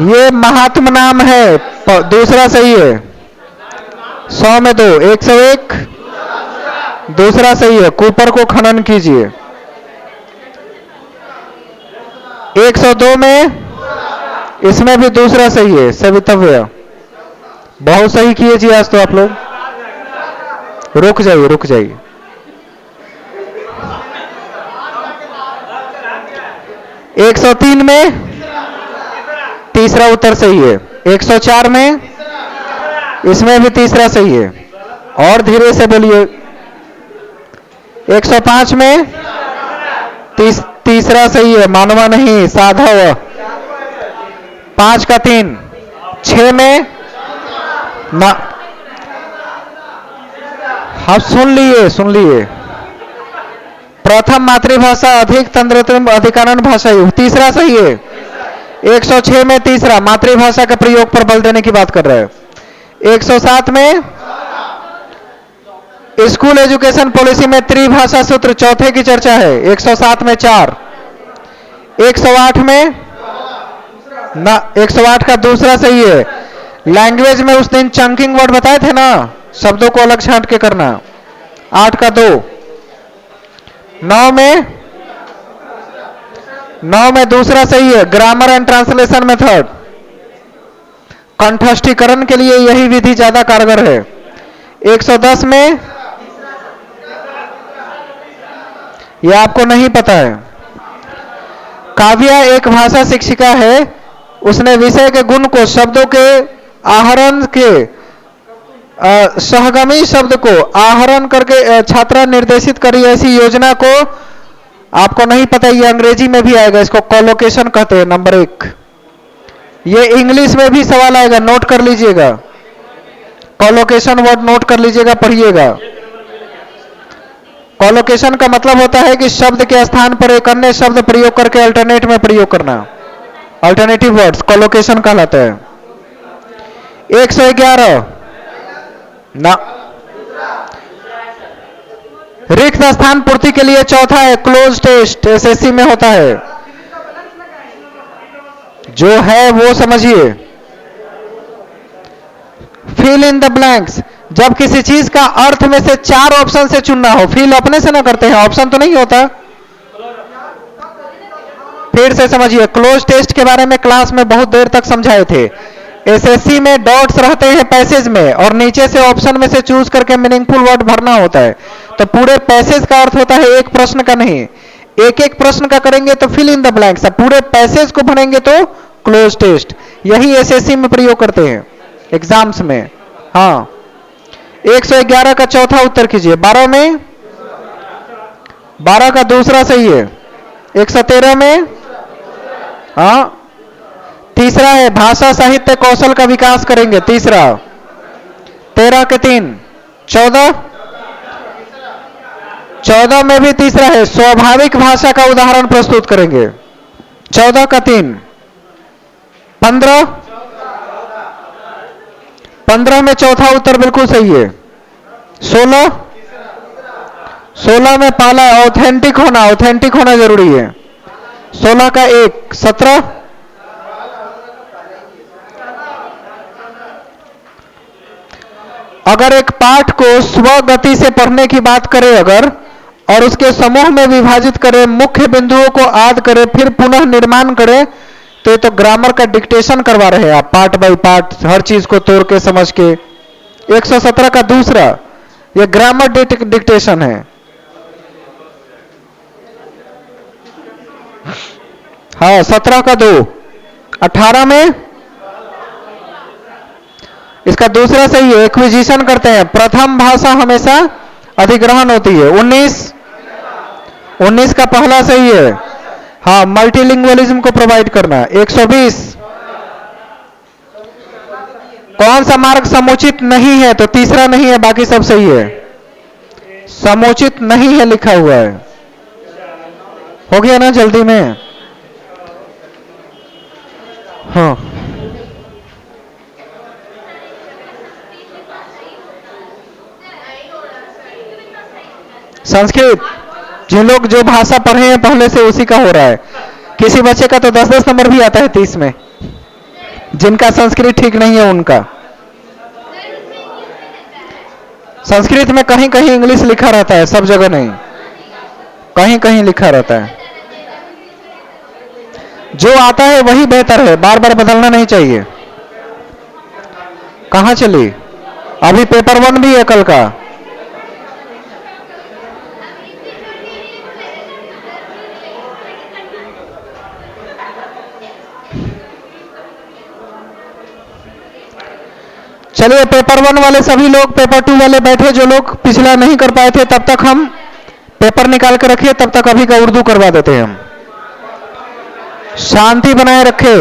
ये महात्मा नाम है, दूसरा सही है। 100 में 2। 101 दूसरा सही है, कूपर को खनन कीजिए। 102 में इसमें भी दूसरा सही है, सवितव्य। बहुत सही किए जी आज तो आप लोग। रुक जाइए रुक जाइए। 103 में तीसरा उत्तर सही है। 104 में इसमें भी तीसरा सही है, और धीरे से बोलिए। 105 में तीसरा सही है, मानवा नहीं साधव। 5 का 3। 6 में हाँ सुन लिए। प्रथम मातृभाषा अधिक तंत्रतम अधिकारण भाषा, तीसरा सही है। 106 में तीसरा मातृभाषा के प्रयोग पर बल देने की बात कर रहे हैं। 107 में स्कूल एजुकेशन पॉलिसी में त्रिभाषा सूत्र चौथे की चर्चा है। 107 में 4। 108 में ना, 108 का दूसरा सही है। लैंग्वेज में उस दिन चंकिंग वर्ड बताए थे ना, शब्दों को अलग छांट के करना। 8 का 2। 9 में, 9 में दूसरा सही है। ग्रामर एंड ट्रांसलेशन मेथड, कंठस्थीकरण के लिए यही विधि ज्यादा कारगर है। 110 में, यह आपको नहीं पता है। काव्या एक भाषा शिक्षिका है, उसने विषय के गुण को शब्दों के आहरण के सहगामी शब्द को आहरण करके छात्रा निर्देशित करी ऐसी योजना को आपको नहीं पता, ये अंग्रेजी में भी आएगा, इसको कोलोकेशन कहते हैं। नंबर 1 ये इंग्लिश में भी सवाल आएगा, नोट कर लीजिएगा। कोलोकेशन वर्ड नोट कर लीजिएगा, पढ़िएगा। कोलोकेशन का मतलब होता है कि शब्द के स्थान पर एक अन्य शब्द प्रयोग करके अल्टरनेट में प्रयोग करना, अल्टरनेटिव वर्ड्स कोलोकेशन कहलाता है। 111 ना, रिक्त स्थान पूर्ति के लिए चौथा है क्लोज टेस्ट, एसएससी में होता है। जो है वो समझिए। फिल इन द ब्लैंक्स, जब किसी चीज का अर्थ में से 4 ऑप्शन से चुनना हो, फिल अपने से ना करते हैं, ऑप्शन तो नहीं होता। फिर से समझिए, क्लोज टेस्ट के बारे में क्लास में बहुत देर तक समझाए थे। एसएससी में डॉट्स रहते हैं पैसेज में, और नीचे से ऑप्शन में से चूज करके मीनिंगफुल वर्ड भरना होता है। तो पूरे पैसेज का अर्थ होता है, एक प्रश्न का नहीं। एक एक प्रश्न का करेंगे तो फिल इन द ब्लैंक्स, पूरे पैसेज को भरेंगे तो क्लोज टेस्ट। यही एसएससी में प्रयोग करते हैं एग्जाम्स में। हाँ, 111 का चौथा उत्तर कीजिए। 12 में, 12 का दूसरा सही है। 113 में, हाँ तीसरा है भाषा साहित्य कौशल का विकास करेंगे, तीसरा। 13 के 3। 14, 14 में भी तीसरा है, स्वाभाविक भाषा का उदाहरण प्रस्तुत करेंगे, 14 का 3। 15, 15 में चौथा उत्तर बिल्कुल सही है। 16, 16 में पहला ऑथेंटिक होना, ऑथेंटिक होना जरूरी है। 16 का 1। 17, अगर एक पाठ को स्वगति से पढ़ने की बात करें अगर, और उसके समूह में विभाजित करें, मुख्य बिंदुओं को याद करें, फिर पुनः निर्माण करें, तो ये तो ग्रामर का डिक्टेशन करवा रहे हैं आप, पार्ट बाय पार्ट, हर चीज को तोड़ के समझ के। 117 का दूसरा, ये ग्रामर डिक्टेशन है। हाँ, 17 का 2। 18 में, इसका दूसरा सही है, एक्विजिशन करते हैं, प्रथम भाषा हमेशा अधिग्रहण होती है। 19, 19 का पहला सही है। हाँ, मल्टीलिंगुअलिज्म को प्रोवाइड करना। 120, कौन सा मार्ग समुचित नहीं है, तो तीसरा नहीं है, बाकी सब सही है। समुचित नहीं है लिखा हुआ है, हो गया ना जल्दी में। हाँ, संस्कृत, जिन लोग जो भाषा पढ़े हैं पहले से उसी का हो रहा है। किसी बच्चे का तो 10-10 नंबर भी आता है 30 में, जिनका संस्कृत ठीक नहीं है उनका। संस्कृत में कहीं कहीं इंग्लिश लिखा रहता है, सब जगह नहीं, कहीं कहीं लिखा रहता है। जो आता है वही बेहतर है, बार बार बदलना नहीं चाहिए। कहां चली? अभी पेपर 1 भी है कल का। चलिए, पेपर 1 वाले सभी लोग, पेपर 2 वाले बैठे, जो लोग पिछला नहीं कर पाए थे, तब तक हम पेपर निकाल कर रखिए, तब तक अभी का उर्दू करवा देते हैं हम। शांति बनाए रखे।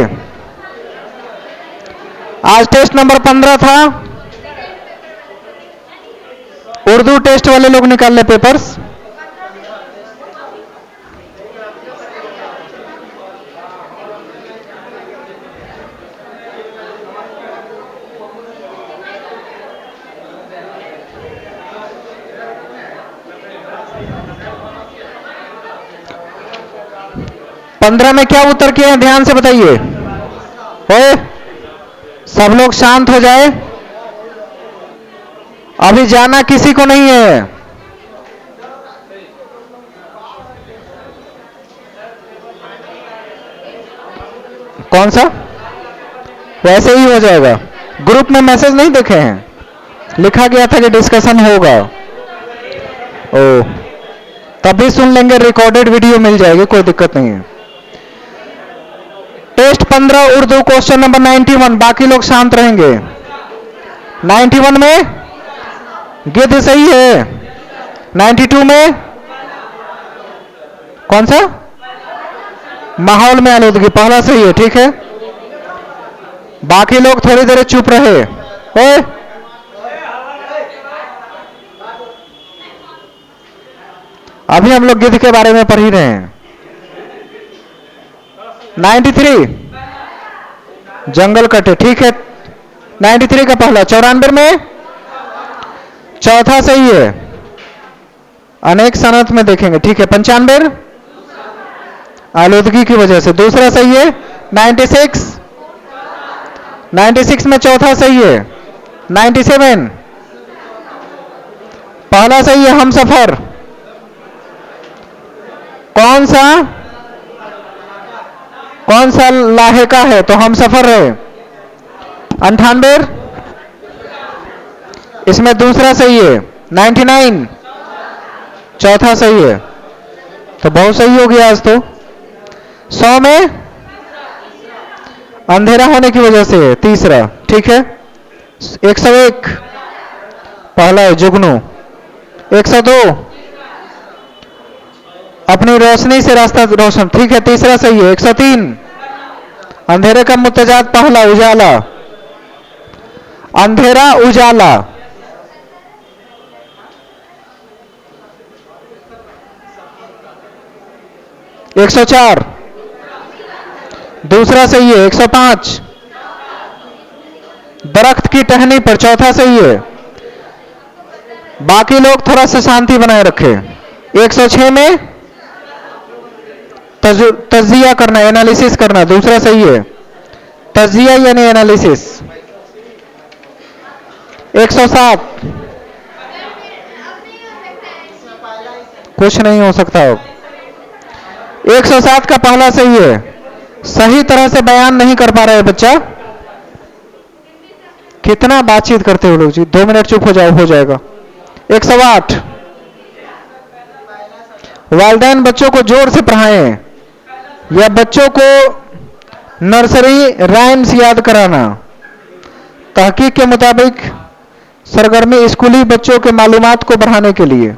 आज टेस्ट नंबर 15 था, उर्दू टेस्ट वाले लोग निकाल ले पेपर्स। 15 में क्या उत्तर किए हैं ध्यान से बताइए। ओए सब लोग शांत हो जाए, अभी जाना किसी को नहीं है। कौन सा? वैसे ही हो जाएगा। ग्रुप में मैसेज नहीं देखे हैं, लिखा गया था कि डिस्कशन होगा। ओ तभी सुन लेंगे, रिकॉर्डेड वीडियो मिल जाएगी, कोई दिक्कत नहीं है। टेस्ट 15 उर्दू क्वेश्चन नंबर 91, बाकी लोग शांत रहेंगे। 91 में गिद्ध सही है। 92 में कौन सा? माहौल में आलूदगी, पहला सही है, ठीक है। बाकी लोग थोड़ी देर चुप रहे। ओए अभी हम लोग गिद्ध के बारे में पढ़ ही रहे हैं। 93 जंगल कटे, ठीक है। 93 का पहला। 94 में चौथा सही है, अनेक सनत में देखेंगे, ठीक है। 95 आलूदगी की वजह से, दूसरा सही है। 96 में चौथा सही है। 97 पहला सही है, हम सफर। कौन सा लाहेका है, तो हम सफर है। 98 इसमें दूसरा सही है। 99 चौथा सही है, तो बहुत सही हो गया आज तो। 100 में अंधेरा होने की वजह से, तीसरा, ठीक है। 101 पहला है, जुगनू। 102 अपनी रोशनी से रास्ता रोशन, ठीक है, तीसरा सही है। 103 अंधेरे का मुतजाद, पहला उजाला, अंधेरा उजाला। 104 दूसरा सही है। 105 दरख्त की टहनी पर, चौथा सही है। बाकी लोग थोड़ा सा शांति बनाए रखें। 106 में तज्जिया करना, एनालिसिस करना, दूसरा सही है। तज्जिया यानी एनालिसिस। 107 कुछ नहीं हो सकता हो। 107 का पहला सही है। सही तरह से बयान नहीं कर पा रहे बच्चा। कितना बातचीत करते हो लोग जी, 2 मिनट चुप हो जाओ, हो जाएगा। 108 वालिदैन बच्चों को जोर से पढ़ाएं या बच्चों को नर्सरी राइम्स याद कराना। तहकीक के मुताबिक सरगर्मी स्कूली बच्चों के मालूमात को बढ़ाने के लिए।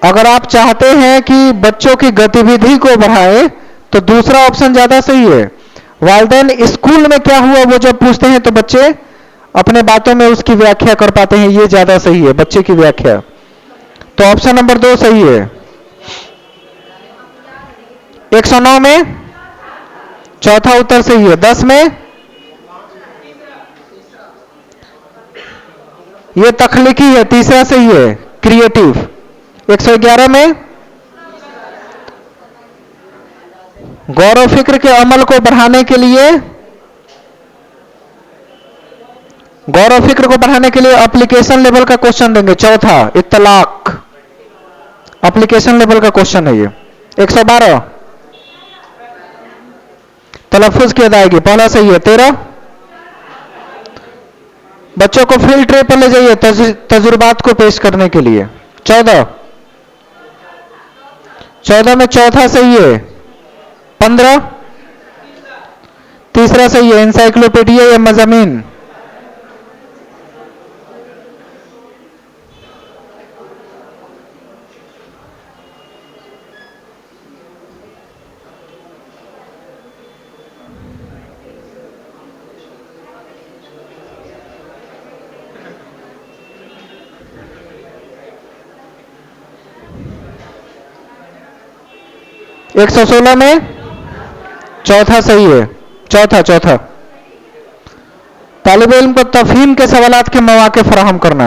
अगर आप चाहते हैं कि बच्चों की गतिविधि को बढ़ाएं तो दूसरा ऑप्शन ज्यादा सही है। वालिदैन स्कूल में क्या हुआ वो जब पूछते हैं तो बच्चे अपने बातों में उसकी व्याख्या कर पाते हैं, ये ज्यादा सही है, बच्चे की व्याख्या। तो ऑप्शन नंबर 2 सही है। 109 में चौथा उत्तर सही है। 10 में ये तख्लीकी है, तीसरा सही है, क्रिएटिव। 111 में गौर फिक्र के अमल को बढ़ाने के लिए, गौर फिक्र को बढ़ाने के लिए एप्लीकेशन लेवल का क्वेश्चन देंगे। चौथा इत्तलाक, एप्लीकेशन लेवल का क्वेश्चन है ये। 112 तलफ्फुज की अदायगी, पहला सही है। 13 बच्चों को फील्ड ट्रिप पर ले जाइए तजुर्बात को पेश करने के लिए। 14 में चौथा सही है। 15 तीसरा सही है, इंसाइक्लोपीडिया या मज़ामीन। 116 में चौथा सही है, चौथा। तालिब इल्म को तफहीम के सवालात के मौके फराहम करना।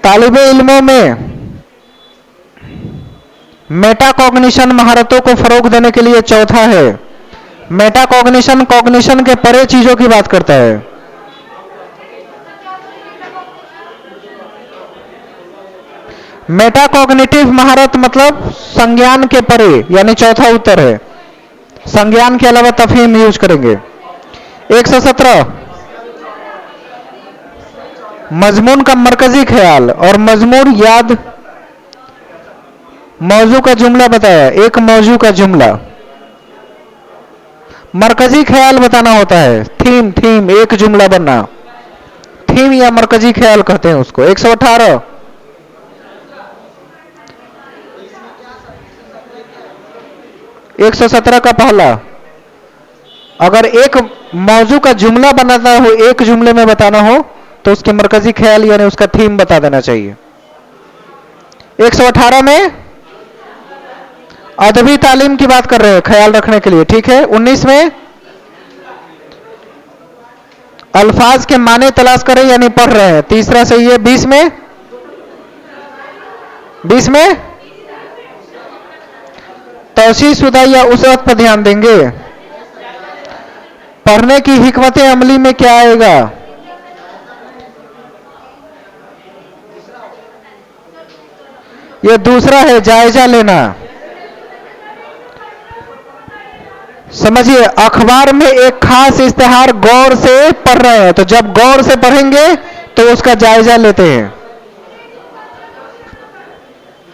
तालिब इल्मों में मेटाकॉग्निशन महारतों को फरोग देने के लिए चौथा है। मेटाकॉग्निशन कॉग्निशन के परे चीजों की बात करता है। मेटाकॉग्निटिव महारत मतलब संज्ञान के परे, यानी चौथा उत्तर है। संज्ञान के अलावा तफहीम यूज करेंगे। 117 मजमून का मरकजी ख्याल और मजमून याद। मौजू का जुमला बताया, एक मौजू का जुमला। मरकजी ख्याल बताना होता है, थीम थीम एक जुमला बनना, थीम या मरकजी ख्याल कहते हैं उसको। 118 117 का पहला, अगर एक मौजू का जुमला बनाना हो, एक जुमले में बताना हो, तो उसके मरकजी ख्याल यानी उसका थीम बता देना चाहिए। 118 में अदबी तालीम की बात कर रहे हैं, ख्याल रखने के लिए, ठीक है। 19 में अल्फाज के माने तलाश करें यानी पढ़ रहे हैं, तीसरा सही है। 20 में तौसीशुदा या उसरत पर ध्यान देंगे। पढ़ने की हिकमत अमली में क्या आएगा? यह दूसरा है, जायजा लेना। समझिए, अखबार में एक खास इश्तेहार गौर से पढ़ रहे हैं, तो जब गौर से पढ़ेंगे तो उसका जायजा लेते हैं।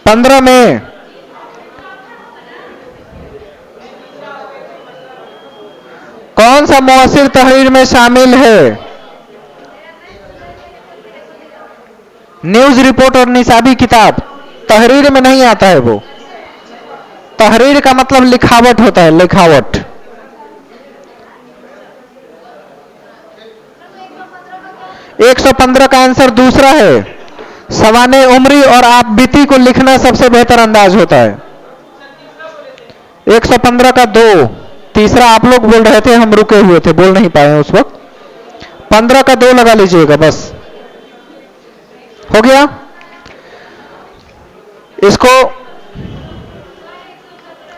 15 में कौन सा मुअस्सिर तहरीर में शामिल है? न्यूज रिपोर्ट और निसाबी किताब तहरीर में नहीं आता है। वो तहरीर का मतलब लिखावट होता है, लिखावट। 115 का आंसर दूसरा है, सवाने उम्री और आप बीती को लिखना सबसे बेहतर अंदाज होता है। 115 का 2, तीसरा आप लोग बोल रहे थे, हम रुके हुए थे, बोल नहीं पाए उस वक्त। 15 का 2 लगा लीजिएगा, बस हो गया। इसको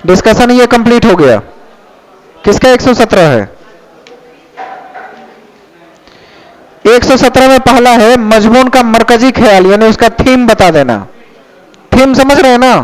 डिस्कशन ये कंप्लीट हो गया। किसका 117 है? 117 में पहला है मजमून का मरकजी ख्याल, यानी उसका थीम बता देना। थीम समझ रहे हैं ना?